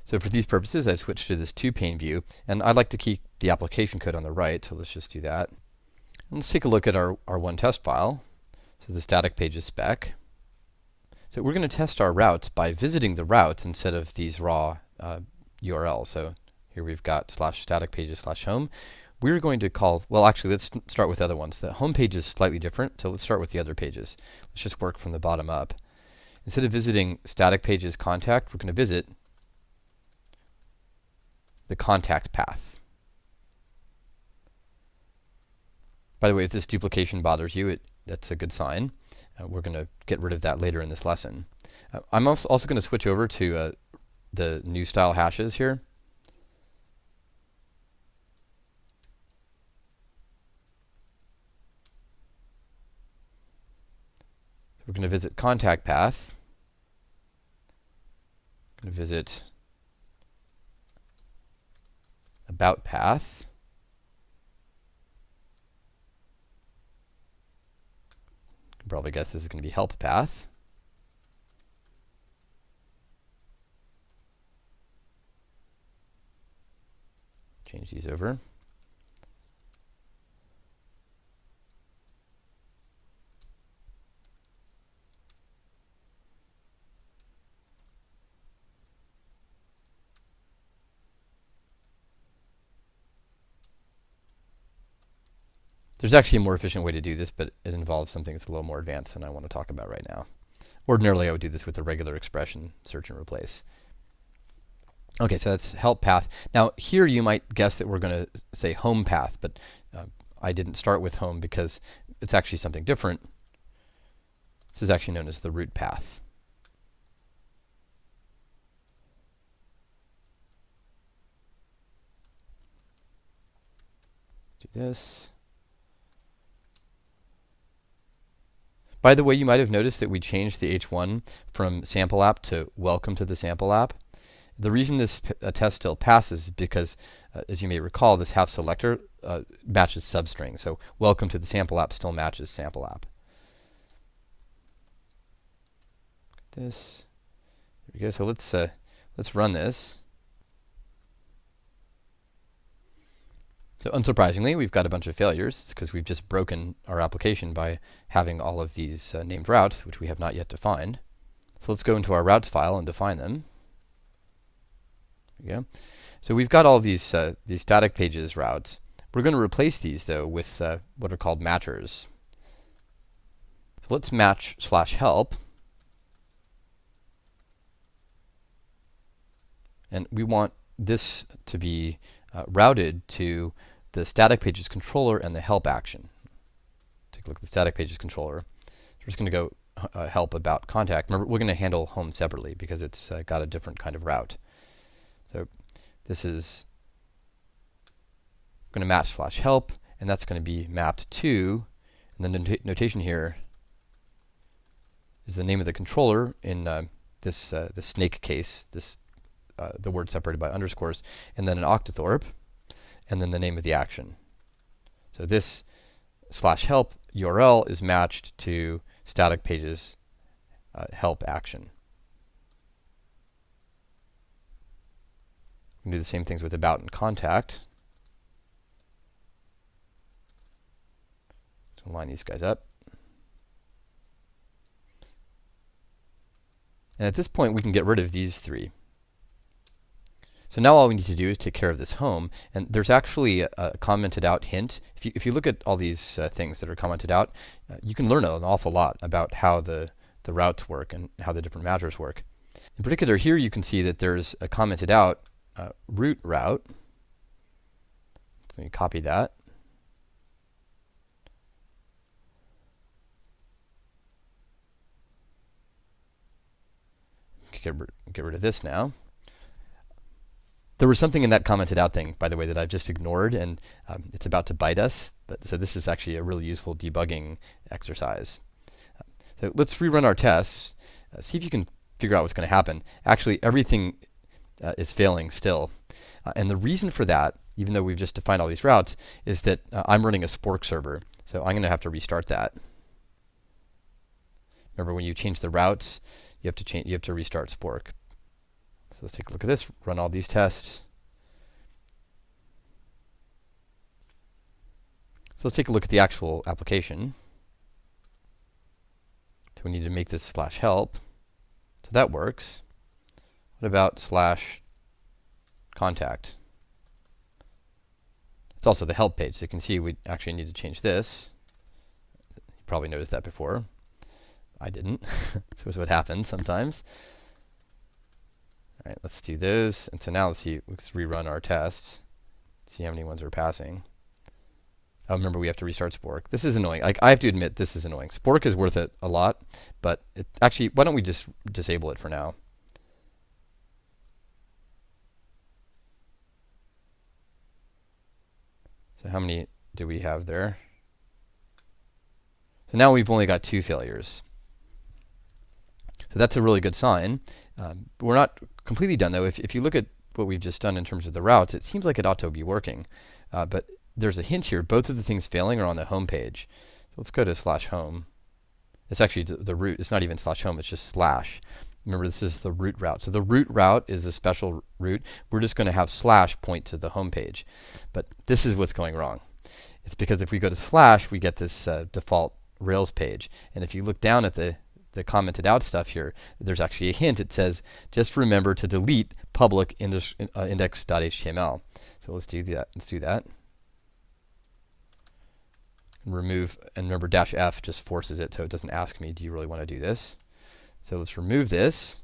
So for these purposes, I switched to this two-pane view, and I'd like to keep the application code on the right, so let's just do that. And let's take a look at our one test file. So the static pages spec. So we're going to test our routes by visiting the routes instead of these raw URLs. So here we've got /static pages /home. we're going to call, well, actually, let's start with other ones. The home page is slightly different, so let's start with the other pages. Let's just work from the bottom up. Instead of visiting static pages contact, we're going to visit the contact path. By the way, if this duplication bothers you, that's a good sign. We're going to get rid of that later in this lesson. I'm also going to switch over to the new style hashes here. So we're going to visit contact path. Going to visit about path. You can probably guess this is going to be help path. Change these over. There's actually a more efficient way to do this, but it involves something that's a little more advanced than I want to talk about right now. Ordinarily, I would do this with a regular expression, search and replace. Okay, so that's help path. Now, here you might guess that we're going to say home path, but I didn't start with home because it's actually something different. This is actually known as the root path. Do this. By the way, you might have noticed that we changed the H1 from sample app to welcome to the sample app. The reason this test still passes is because, as you may recall, this half selector matches substring. So welcome to the sample app still matches sample app. This. There we go. So let's run this. So unsurprisingly, we've got a bunch of failures. It's because we've just broken our application by having all of these named routes, which we have not yet defined. So let's go into our routes file and define them. There we go. So we've got all of these static pages routes. We're going to replace these, though, with what are called matchers. So let's match /help. And we want this to be routed to the static pages controller and the help action. Take a look at the static pages controller. We're just going to go help about contact. Remember, we're going to handle home separately because it's got a different kind of route. So this is going to match /help, and that's going to be mapped to, and the notation here is the name of the controller in the snake case, the word separated by underscores, and then an octothorpe, and then the name of the action. So this /help URL is matched to static pages help action. We can do the same things with about and contact. So line these guys up. And at this point, we can get rid of these three. So now all we need to do is take care of this home. And there's actually a commented out hint. If you look at all these things that are commented out, you can learn an awful lot about how the routes work and how the different matchers work. In particular, here you can see that there's a commented out root route. So let me copy that. Get rid of this now. There was something in that commented out thing, by the way, that I've just ignored, and it's about to bite us. So this is actually a really useful debugging exercise. So let's rerun our tests. See if you can figure out what's going to happen. Actually, everything is failing still. And the reason for that, even though we've just defined all these routes, is that I'm running a Spork server. So I'm going to have to restart that. Remember, when you change the routes, you have to restart Spork. So let's take a look at this, run all these tests. So let's take a look at the actual application. So we need to make this /help. So that works. What about /contact? It's also the help page. So you can see we actually need to change this. You probably noticed that before. I didn't. So is what happens sometimes. All right, let's do those. And so now let's rerun our tests. See how many ones are passing. Oh, remember we have to restart Spork. This is annoying. Like, I have to admit this is annoying. Spork is worth it a lot, but actually, why don't we just disable it for now? So how many do we have there? So now we've only got 2 failures. So that's a really good sign. We're not completely done, though. If you look at what we've just done in terms of the routes, it seems like it ought to be working. But there's a hint here. Both of the things failing are on the home page. So let's go to /home. It's actually the root. It's not even /home. It's just /. Remember, this is the root route. So the root route is a special route. We're just going to have / point to the home page. But this is what's going wrong. It's because if we go to /, we get this default Rails page. And if you look down at the commented out stuff here, there's actually a hint. It says, just remember to delete public index.html. So let's do that. Let's do that. Remove, and remember -f just forces it, so it doesn't ask me, do you really want to do this? So let's remove this.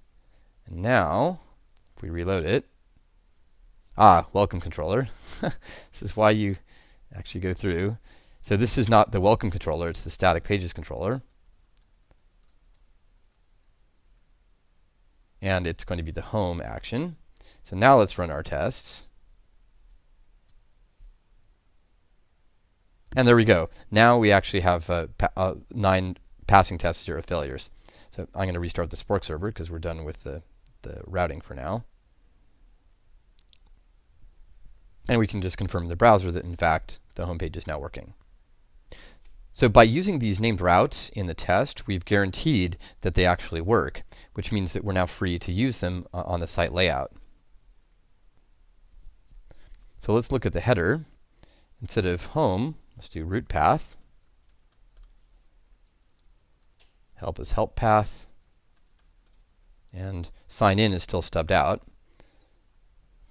And now, if we reload it, welcome controller. This is why you actually go through. So this is not the welcome controller, it's the static pages controller. And it's going to be the home action. So now let's run our tests. And there we go. Now we actually have 9 passing tests, 0 failures. So I'm going to restart the Spork server because we're done with the routing for now. And we can just confirm in the browser that, in fact, the home page is now working. So by using these named routes in the test, we've guaranteed that they actually work, which means that we're now free to use them on the site layout. So let's look at the header. Instead of home, let's do root path. Help is help path. And sign in is still stubbed out.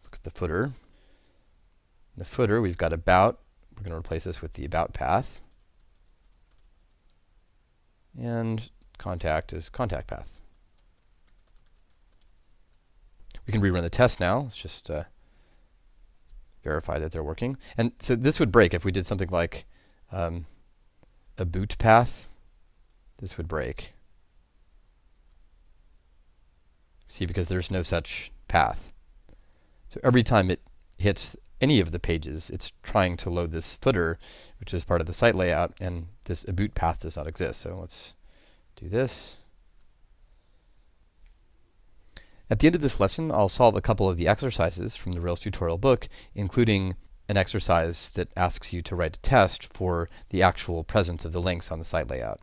Look at the footer. In the footer, we've got about. We're going to replace this with the about path. And contact is contact path. We can rerun the test now. Let's just verify that they're working. And so this would break if we did something like a boot path. This would break. See, because there's no such path. So every time it hits any of the pages, it's trying to load this footer, which is part of the site layout, and this boot path does not exist. So let's do this. At the end of this lesson, I'll solve a couple of the exercises from the Rails tutorial book, including an exercise that asks you to write a test for the actual presence of the links on the site layout.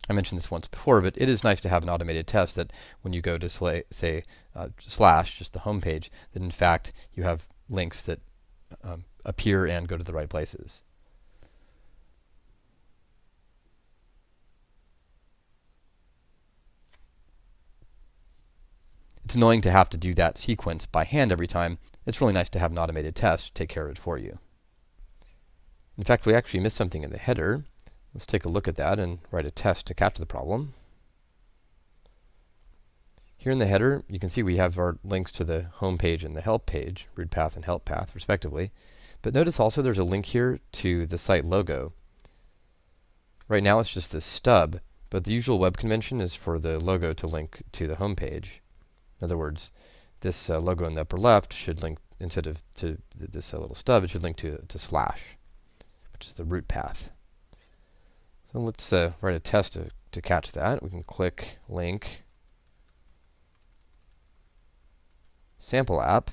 I mentioned this once before, but it is nice to have an automated test that when you go to say / just the home page, that in fact you have links that appear and go to the right places. It's annoying to have to do that sequence by hand every time. It's really nice to have an automated test take care of it for you. In fact, we actually missed something in the header. Let's take a look at that and write a test to catch the problem. Here in the header, you can see we have our links to the home page and the help page, root path and help path, respectively. But notice also there's a link here to the site logo. Right now it's just this stub, but the usual web convention is for the logo to link to the home page. In other words, this logo in the upper left should link, instead of to this little stub, it should link to /, which is the root path. So let's write a test to catch that. We can click link sample app.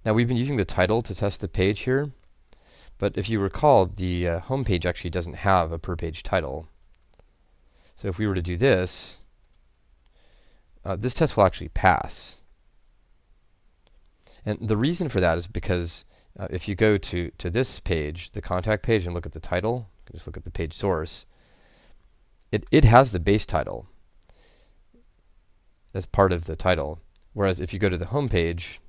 Now we've been using the title to test the page here, but if you recall, the home page actually doesn't have a per page title. So if we were to do this, this test will actually pass. And the reason for that is because if you go to this page, the contact page, and look at the title, you can just look at the page source, it has the base title as part of the title. Whereas if you go to the home page,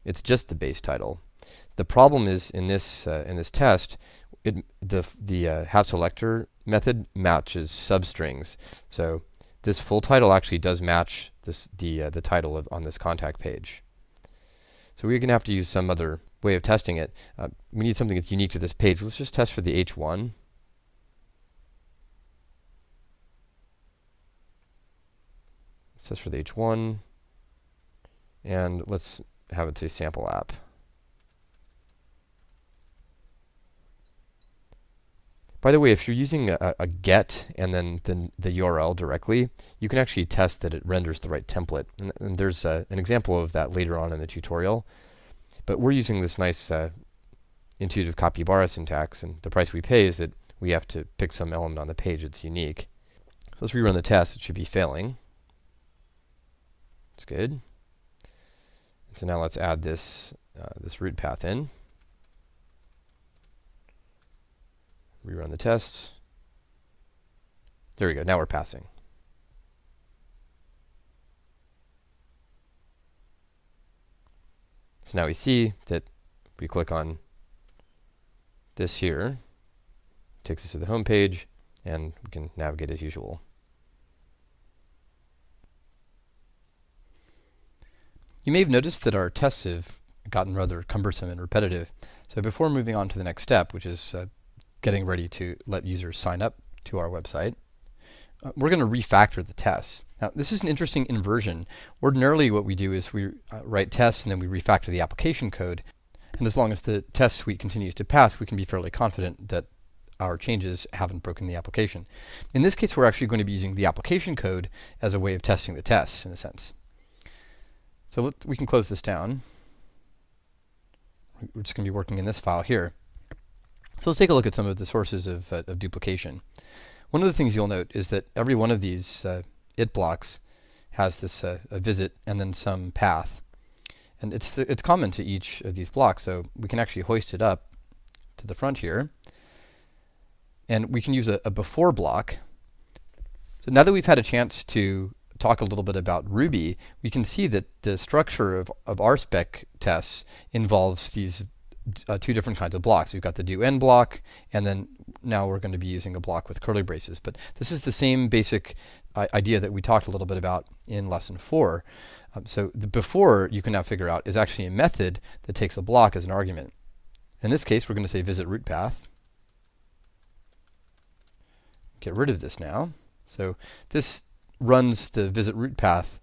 It's just the base title. The problem is in this test, the have selector method matches substrings. So this full title actually does match the title on this contact page. So we're going to have to use some other way of testing it. We need something that's unique to this page. Let's just test for the H1. Let's test for the H1. And let's have it say sample app. By the way, if you're using a get and then the URL directly, you can actually test that it renders the right template. And there's an example of that later on in the tutorial. But we're using this nice intuitive capybara syntax, and the price we pay is that we have to pick some element on the page that's unique. So let's rerun the test. It should be failing. It's good. So now let's add this root path in. Rerun the test. There we go. Now we're passing. So now we see that if we click on this here, it takes us to the home page, and we can navigate as usual. You may have noticed that our tests have gotten rather cumbersome and repetitive. So before moving on to the next step, which is getting ready to let users sign up to our website, we're going to refactor the tests. Now, this is an interesting inversion. Ordinarily, what we do is we write tests and then we refactor the application code. And as long as the test suite continues to pass, we can be fairly confident that our changes haven't broken the application. In this case, we're actually going to be using the application code as a way of testing the tests, in a sense. So we can close this down. We're just going to be working in this file here. So let's take a look at some of the sources of duplication. One of the things you'll note is that every one of these it blocks has this a visit and then some path. And it's common to each of these blocks, so we can actually hoist it up to the front here. And we can use a before block. So now that we've had a chance to talk a little bit about Ruby, we can see that the structure of our spec tests involves these two different kinds of blocks. We've got the do end block, and then now we're going to be using a block with curly braces. But this is the same basic idea that we talked a little bit about in lesson 4. So the before, you can now figure out, is actually a method that takes a block as an argument. In this case, we're going to say visit root path. Get rid of this now. So this runs the visit root path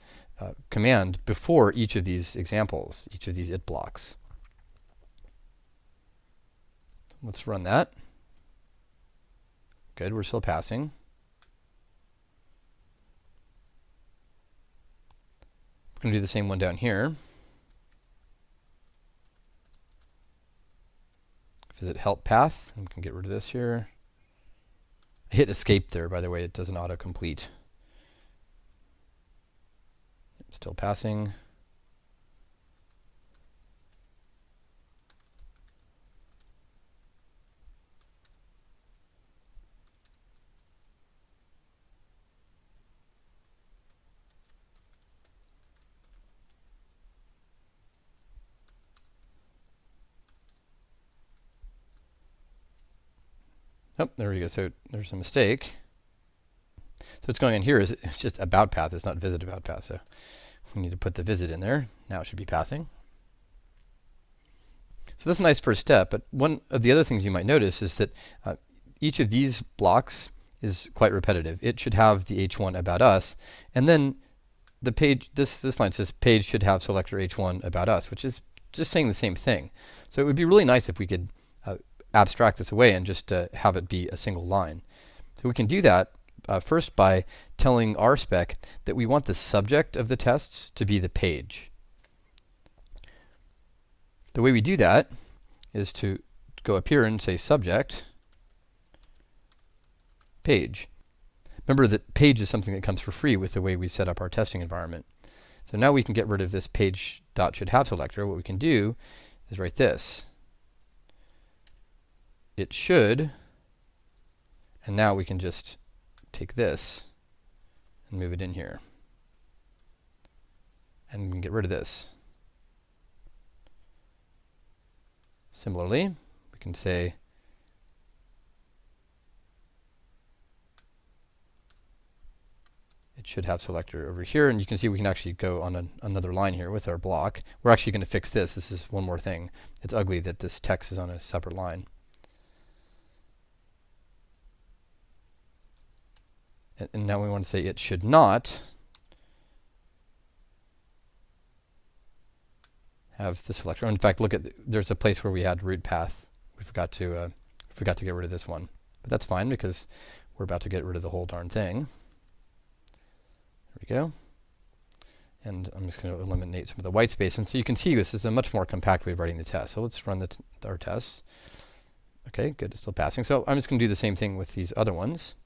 command before each of these examples, each of these it blocks. Let's run that. Good, we're still passing. We're going to do the same one down here. Visit help path, and we can get rid of this here. I hit escape there, by the way, it doesn't autocomplete. Still passing. Oh, there we go. So there's a mistake. So what's going on here is it's just about path. It's not visit about path. So we need to put the visit in there. Now it should be passing. So that's a nice first step. But one of the other things you might notice is that each of these blocks is quite repetitive. It should have the H1 about us, and then the page. This line says page should have selector H1 about us, which is just saying the same thing. So it would be really nice if we could abstract this away and just have it be a single line. So we can do that first by telling our spec that we want the subject of the tests to be the page. The way we do that is to go up here and say subject page. Remember that page is something that comes for free with the way we set up our testing environment. So now we can get rid of this page dot should have selector. What we can do is write this. It should, and now we can just take this and move it in here. And we can get rid of this. Similarly, we can say it should have selector over here, and you can see we can actually go on another line here with our block. We're actually going to fix this. This is one more thing. It's ugly that this text is on a separate line. And now we want to say it should not have the selector. In fact, look at there's a place where we had root path. We forgot to get rid of this one, but that's fine because we're about to get rid of the whole darn thing. There we go. And I'm just going to eliminate some of the white space. And so you can see this is a much more compact way of writing the test. So let's run our tests. Okay, good. It's still passing. So I'm just going to do the same thing with these other ones.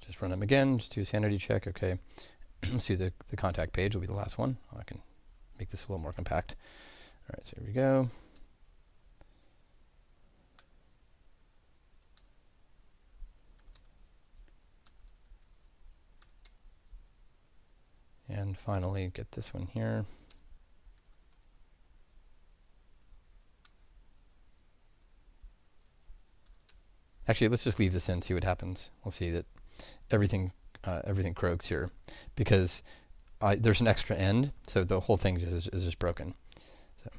Just run them again, just do a sanity check. Okay, let's do the contact page will be the last one. Oh, I can make this a little more compact. All right, so here we go. And finally, get this one here. Actually, let's just leave this in, see what happens. We'll see that everything croaks here because there's an extra end, so the whole thing is just broken. So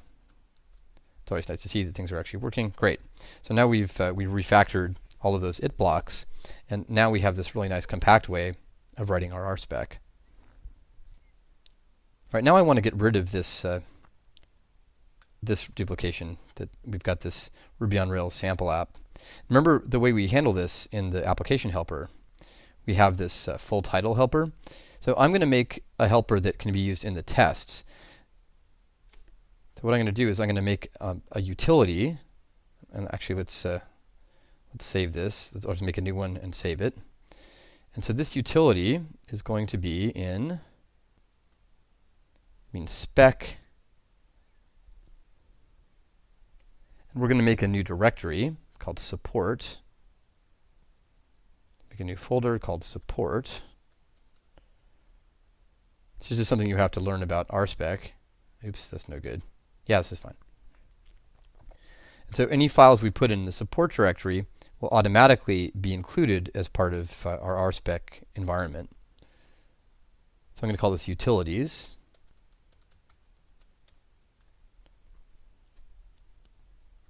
it's always nice to see that things are actually working. Great. So now we've refactored all of those it blocks, and now we have this really nice compact way of writing our RSpec. All right, now I want to get rid of this this duplication. That we've got this Ruby on Rails sample app. Remember the way we handle this in the application helper. We have this full title helper. So I'm going to make a helper that can be used in the tests. So what I'm going to do is I'm going to make a utility, and actually let's save this. I'll just make a new one and save it. And so this utility is going to be in spec, and we're going to make a new directory called support. Make a new folder called support. This is just something you have to learn about RSpec. Oops, that's no good. Yeah, this is fine. And so any files we put in the support directory will automatically be included as part of our RSpec environment. So I'm going to call this utilities.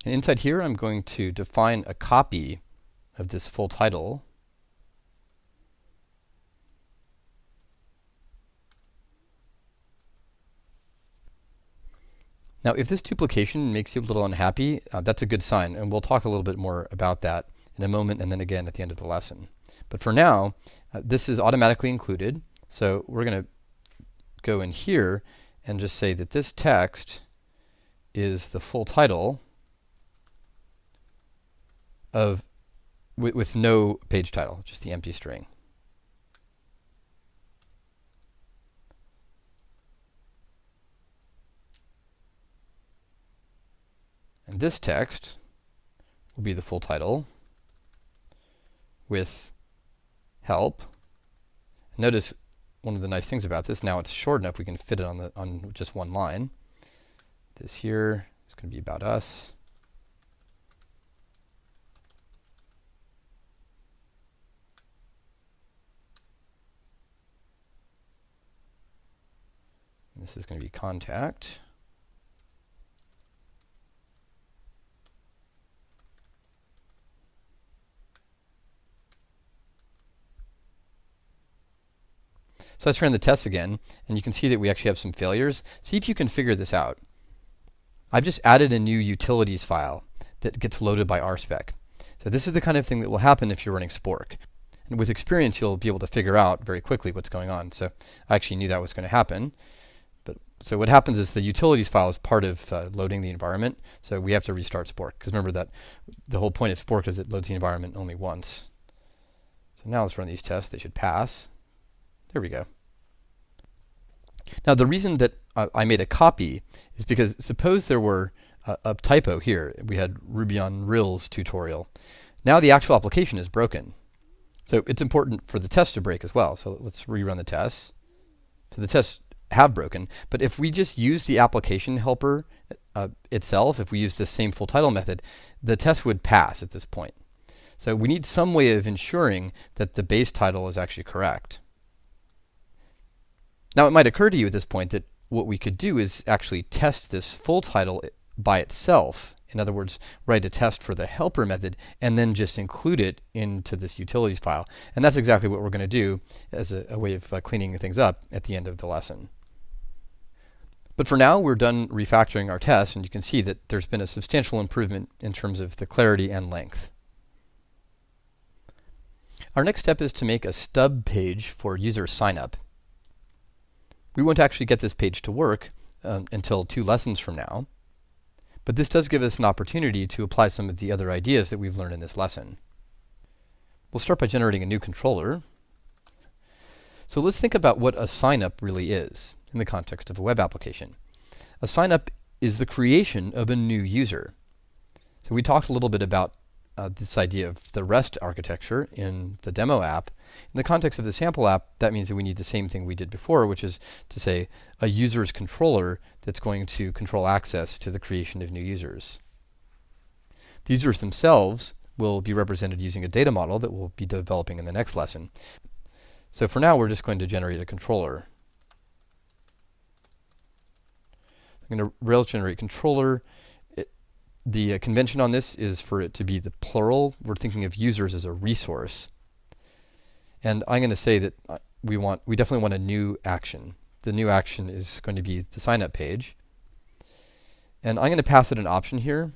And inside here, I'm going to define a copy of this full title. Now, if this duplication makes you a little unhappy, that's a good sign, and we'll talk a little bit more about that in a moment and then again at the end of the lesson. But for now, this is automatically included, so we're going to go in here and just say that this text is the full title with no page title, just the empty string. And this text will be the full title with help. Notice one of the nice things about this, now it's short enough we can fit it on just one line. This here is going to be about us. And this is going to be contact. So let's run the tests again, and you can see that we actually have some failures. See if you can figure this out. I've just added a new utilities file that gets loaded by RSpec. So this is the kind of thing that will happen if you're running Spork. And with experience, you'll be able to figure out very quickly what's going on. So I actually knew that was going to happen. So what happens is the utilities file is part of loading the environment. So we have to restart Spork, because remember that the whole point of Spork is it loads the environment only once. So now let's run these tests. They should pass. There we go. Now the reason that I made a copy is because suppose there were a typo here. We had Ruby on Rails tutorial. Now the actual application is broken. So it's important for the test to break as well. So let's rerun the tests. So the tests have broken, but if we just use the application helper itself, if we use the same full title method, the test would pass at this point. So we need some way of ensuring that the base title is actually correct. Now it might occur to you at this point that what we could do is actually test this full title by itself. In other words, write a test for the helper method and then just include it into this utilities file. And that's exactly what we're going to do as a way of cleaning things up at the end of the lesson. But for now, we're done refactoring our tests, and you can see that there's been a substantial improvement in terms of the clarity and length. Our next step is to make a stub page for user sign-up. We won't actually get this page to work until 2 lessons from now, but this does give us an opportunity to apply some of the other ideas that we've learned in this lesson. We'll start by generating a new controller. So let's think about what a sign-up really is in the context of a web application. A sign-up is the creation of a new user. So we talked a little bit about this idea of the REST architecture in the demo app. In the context of the sample app, that means that we need the same thing we did before, which is to say a user's controller that's going to control access to the creation of new users. The users themselves will be represented using a data model that we'll be developing in the next lesson. So for now, we're just going to generate a controller. I'm going to Rails generate controller. The convention on this is for it to be the plural. We're thinking of users as a resource. And I'm going to say that we definitely want a new action. The new action is going to be the sign up page. And I'm going to pass it an option here,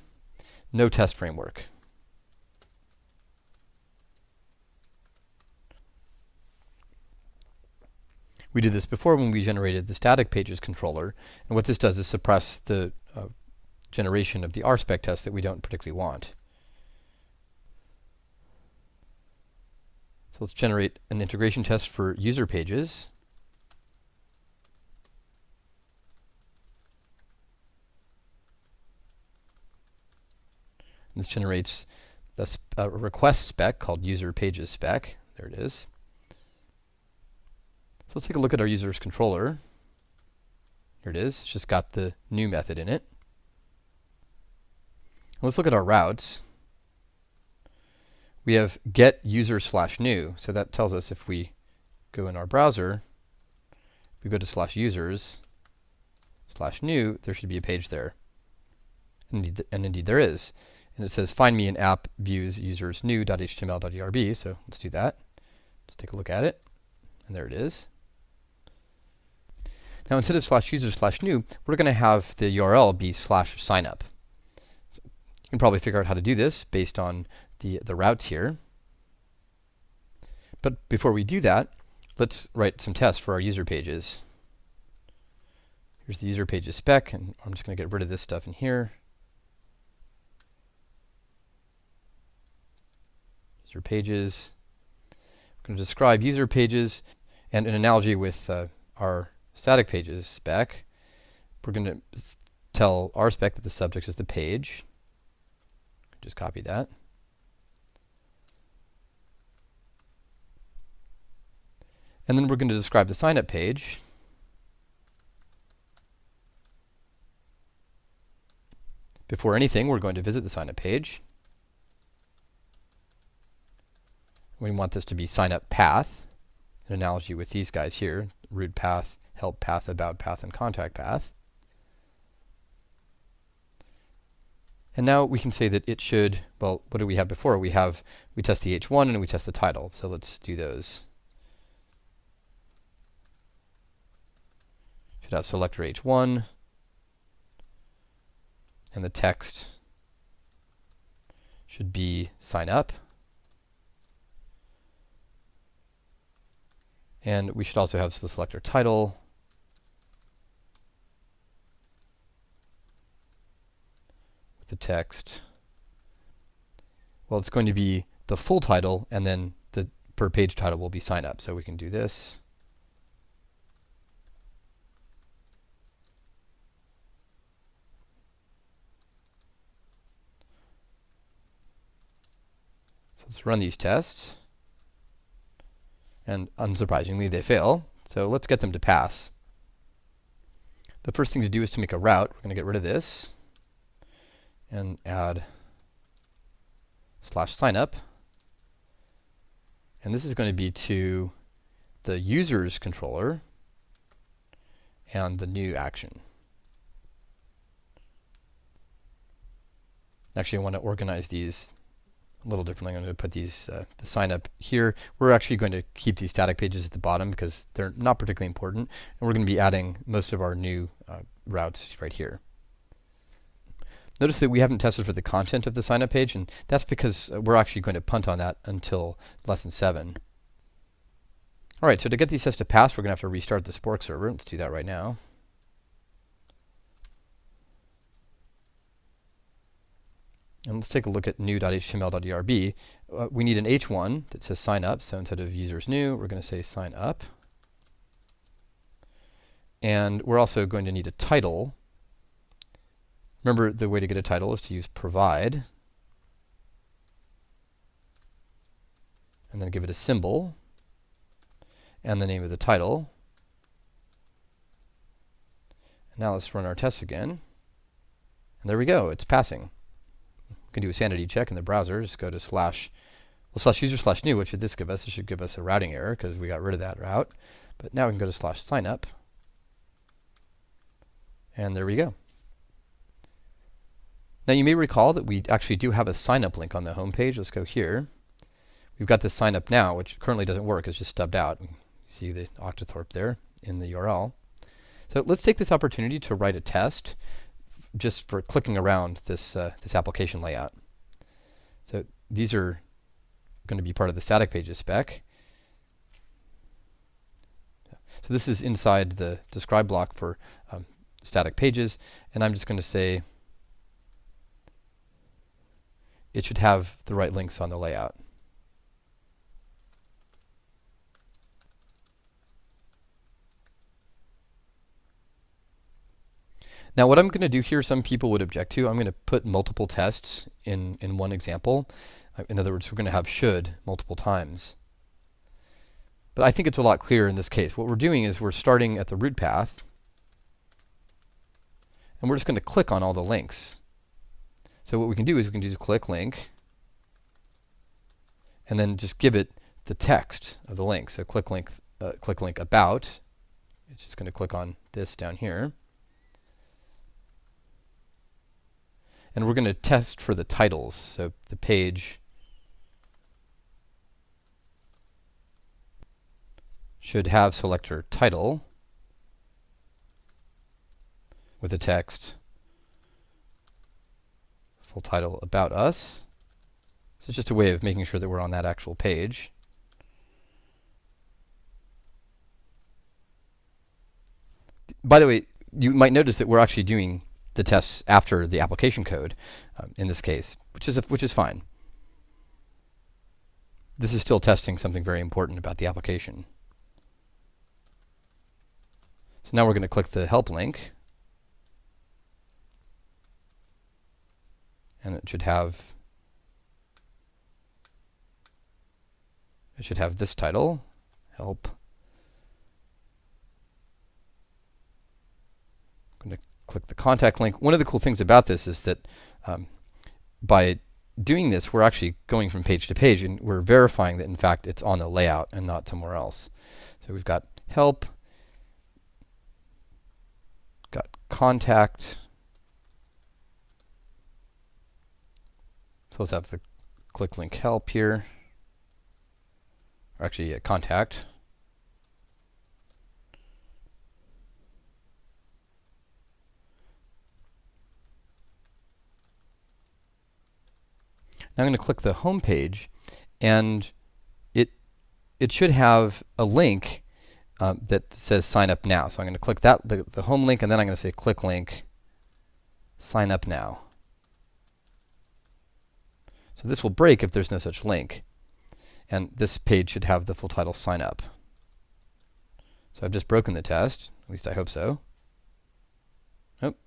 no test framework. We did this before when we generated the static pages controller, and what this does is suppress the generation of the RSpec test that we don't particularly want. So let's generate an integration test for user pages. And this generates a request spec called user pages spec. There it is. So let's take a look at our user's controller. Here it is. It's just got the new method in it. Let's look at our routes. We have get user/new. So that tells us if we go in our browser, we go to /users/new, there should be a page there. And indeed there is. And it says find me in app views users new.html.erb. So let's do that. Let's take a look at it. And there it is. Now instead of /users/new, we're going to have the URL be /signup. So you can probably figure out how to do this based on the routes here. But before we do that, let's write some tests for our user pages. Here's the user pages spec, and I'm just going to get rid of this stuff in here. User pages. We're going to describe user pages, and an analogy with our static pages spec. We're going to tell RSpec that the subject is the page. Just copy that. And then we're going to describe the sign-up page. Before anything, we're going to visit the sign-up page. We want this to be sign-up path, an analogy with these guys here, root path, help path, about path, and contact path. And now we can say that it should, well, what do we have before? We test the h1 and we test the title. So let's do those. Should have selector h1. and the text should be sign up. And we should also have the selector title. With the text. Well, it's going to be the full title, and then the per page title will be sign up. So we can do this. So let's run these tests. And unsurprisingly, they fail. So let's get them to pass. The first thing to do is to make a route. We're going to get rid of this and add /signup. And this is going to be to the user's controller and the new action. Actually, I want to organize these a little differently. I'm going to put these the sign up here. We're actually going to keep these static pages at the bottom because they're not particularly important, and we're going to be adding most of our new routes right here. Notice that we haven't tested for the content of the sign up page, and that's because we're actually going to punt on that until lesson 7. All right, so to get these tests to pass, we're going to have to restart the Spork server. Let's do that right now. And let's take a look at new.html.erb. We need an h1 that says sign up. So instead of users new, we're going to say sign up. And we're also going to need a title. Remember, the way to get a title is to use provide. And then give it a symbol. And the name of the title. And now let's run our tests again. And there we go. It's passing. We can do a sanity check in the browser. Just go to /user/new. What should this give us? It should give us a routing error because we got rid of that route. But now we can go to /signup. And there we go. Now you may recall that we actually do have a sign up link on the home page. Let's go here. We've got this sign up now, which currently doesn't work. It's just stubbed out. You see the octothorpe there in the URL. So let's take this opportunity to write a test just for clicking around this application layout. So these are going to be part of the static pages spec. So this is inside the describe block for static pages, and I'm just going to say it should have the right links on the layout. Now what I'm going to do here, some people would object to, I'm going to put multiple tests in one example. In other words, we're going to have should multiple times. But I think it's a lot clearer in this case. What we're doing is we're starting at the root path, and we're just going to click on all the links. So what we can do is we can just click link, and then just give it the text of the link. So click link about. It's just going to click on this down here. And we're going to test for the titles. So the page should have selector title with the text full title about us. So it's just a way of making sure that we're on that actual page. By the way, you might notice that we're actually doing the tests after the application code in this case, which is fine. This is still testing something very important about the application. So now we're going to click the help link, and it should have this title, help. I'm going to click the contact link. One of the cool things about this is that by doing this, we're actually going from page to page, and we're verifying that in fact it's on the layout and not somewhere else. So we've got help, got contact. So let's have the click link help here, or actually contact. Now I'm going to click the home page, and it should have a link that says sign up now. So I'm going to click that, the home link, and then I'm going to say click link, sign up now. So this will break if there's no such link. And this page should have the full title sign up. So I've just broken the test, at least I hope so. Nope.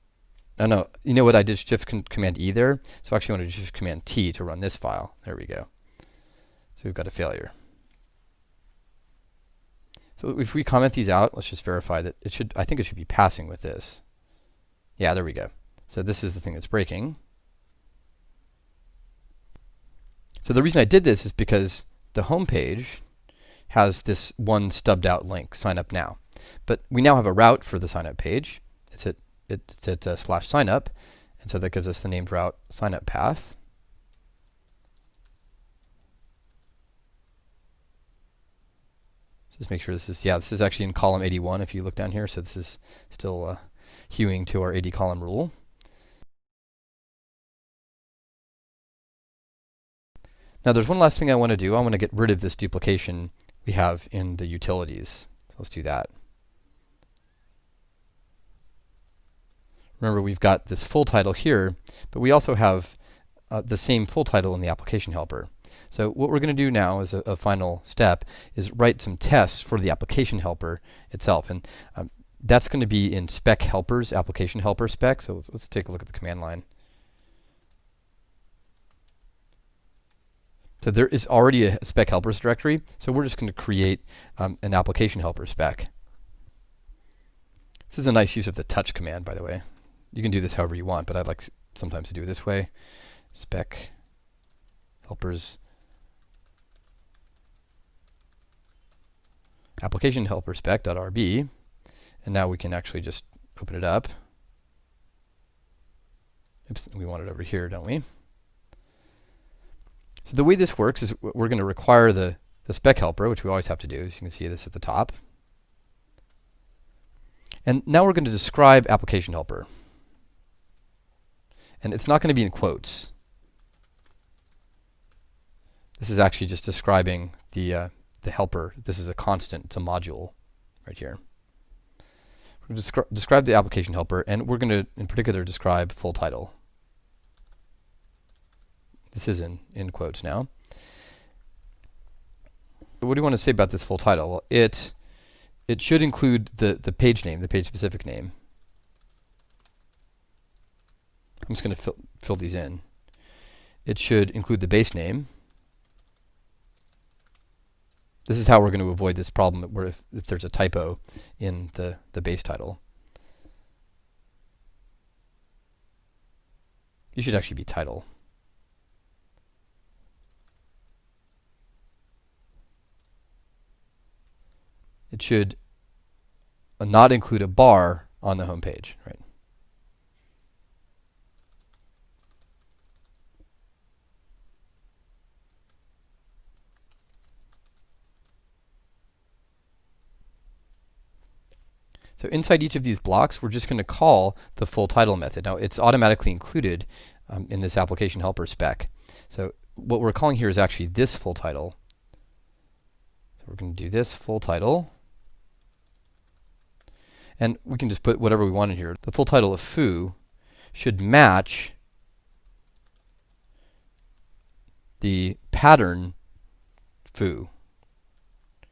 Oh no, you know what, I did Shift Command E there, so I actually want to Shift Command T to run this file. There we go. So we've got a failure. So if we comment these out, let's just verify that it should, I think it should be passing with this. Yeah, there we go. So this is the thing that's breaking. So the reason I did this is because the home page has this one stubbed out link, sign up now. But we now have a route for the sign up page. It's at /signup, and so that gives us the named route sign up path. So just make sure this is, yeah, this is actually in column 81 if you look down here, so this is still hewing to our 80 column rule. Now there's one last thing I want to do. I want to get rid of this duplication we have in the utilities. So let's do that. Remember, we've got this full title here, but we also have the same full title in the application helper. So what we're going to do now as a final step is write some tests for the application helper itself. And that's going to be in spec helpers, application helper spec. So let's take a look at the command line. So there is already a spec helpers directory, so we're just going to create an application helper spec. This is a nice use of the touch command, by the way. You can do this however you want, but I'd like sometimes to do it this way. Spec helpers application helper spec.rb, and now we can actually just open it up. Oops, we want it over here, don't we? So the way this works is we're going to require the spec helper, which we always have to do, as you can see this at the top. And now we're going to describe application helper. And it's not going to be in quotes. This is actually just describing the helper. This is a constant, it's a module right here. We're going to describe the application helper, and we're going to, in particular, describe full title. This is in quotes now. But what do you want to say about this full title? Well, it should include the page name, the page specific name. I'm just going to fill these in. It should include the base name. This is how we're going to avoid this problem where if there's a typo in the base title. It should actually be title. It should not include a bar on the home page, right? So inside each of these blocks, we're just going to call the full title method. Now, it's automatically included in this application helper spec. So what we're calling here is actually this full title. So we're going to do this full title. And we can just put whatever we want in here. The full title of foo should match the pattern foo.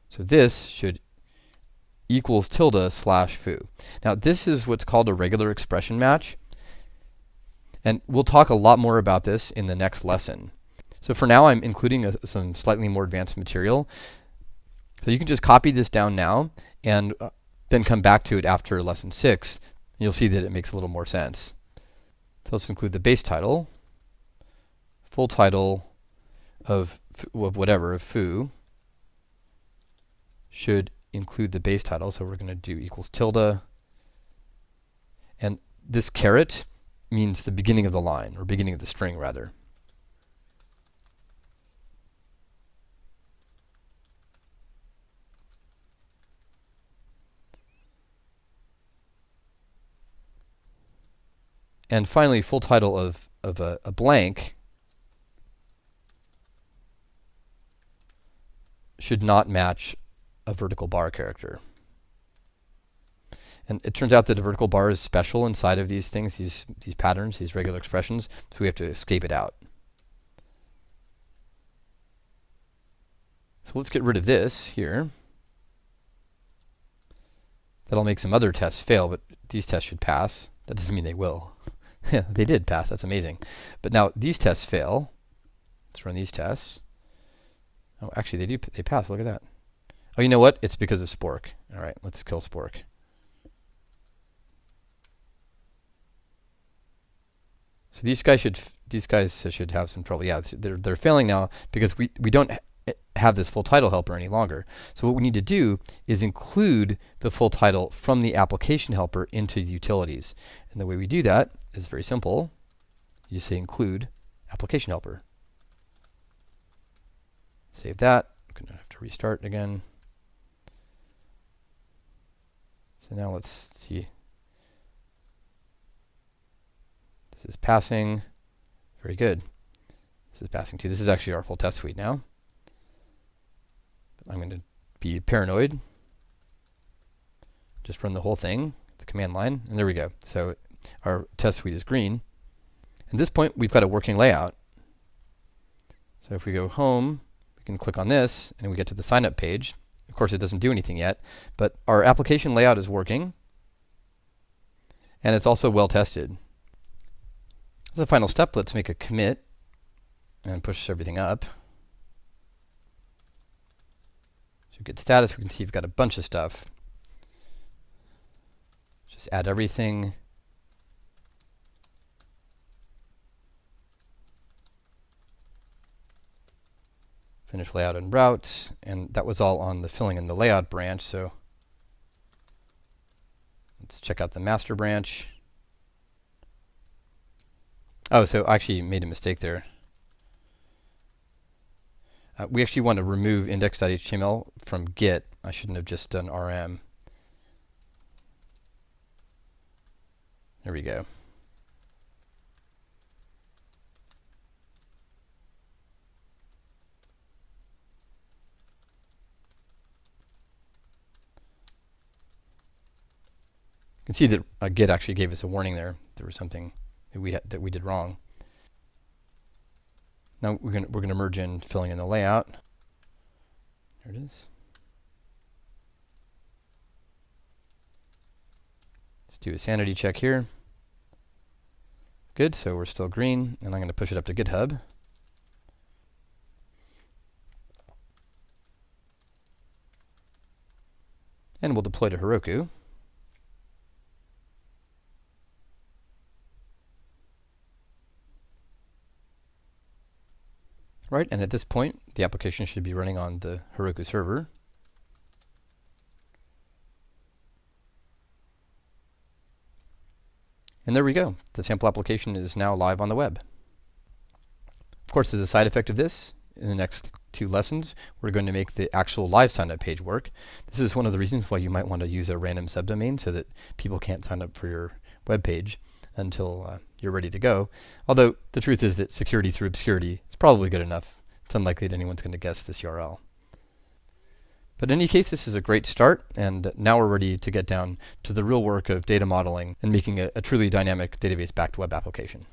So this should equals tilde slash foo. Now this is what's called a regular expression match. And we'll talk a lot more about this in the next lesson. So for now I'm including some slightly more advanced material. So you can just copy this down now and then come back to it after lesson 6, and you'll see that it makes a little more sense. So let's include the base title, full title of whatever, of foo, should include the base title, so we're going to do equals tilde, and this caret means the beginning of the line, or beginning of the string rather. And finally, full title of a blank should not match a vertical bar character. And it turns out that a vertical bar is special inside of these things, these patterns, these regular expressions, so we have to escape it out. So let's get rid of this here. That'll make some other tests fail, but these tests should pass. That doesn't mean they will. Yeah, they did pass. That's amazing. But now these tests fail. Let's run these tests. Oh, actually, they pass. Look at that. Oh, you know what? It's because of Spork. All right, let's kill Spork. So these guys should have some trouble. Yeah, they're failing now because we don't have this full title helper any longer. So what we need to do is include the full title from the application helper into the utilities. And the way we do that is very simple. You just say include application helper. Save that. I'm going to have to restart again. So now let's see. This is passing. Very good. This is passing too. This is actually our full test suite now. I'm going to be paranoid. Just run the whole thing, the command line, and there we go. So our test suite is green. At this point, we've got a working layout. So if we go home, we can click on this, and we get to the sign up page. Of course, it doesn't do anything yet, but our application layout is working, and it's also well tested. As a final step, let's make a commit and push everything up. So get status, we can see you've got a bunch of stuff. Just add everything. Finish layout and routes, and that was all on the filling in the layout branch, so let's check out the master branch. Oh, so I actually made a mistake there. We actually want to remove index.html from Git. I shouldn't have just done rm. There we go. You can see that Git actually gave us a warning there. There was something that we did wrong. Now we're going to merge in filling in the layout. There it is. Let's do a sanity check here. Good, so we're still green, and I'm going to push it up to GitHub. And we'll deploy to Heroku. Right, and at this point, the application should be running on the Heroku server. And there we go. The sample application is now live on the web. Of course, as a side effect of this, in the next 2 lessons, we're going to make the actual live sign-up page work. This is one of the reasons why you might want to use a random subdomain so that people can't sign up for your web page until you're ready to go. Although the truth is that security through obscurity is probably good enough. It's unlikely that anyone's going to guess this URL. But in any case, this is a great start, and now we're ready to get down to the real work of data modeling and making a truly dynamic database-backed web application.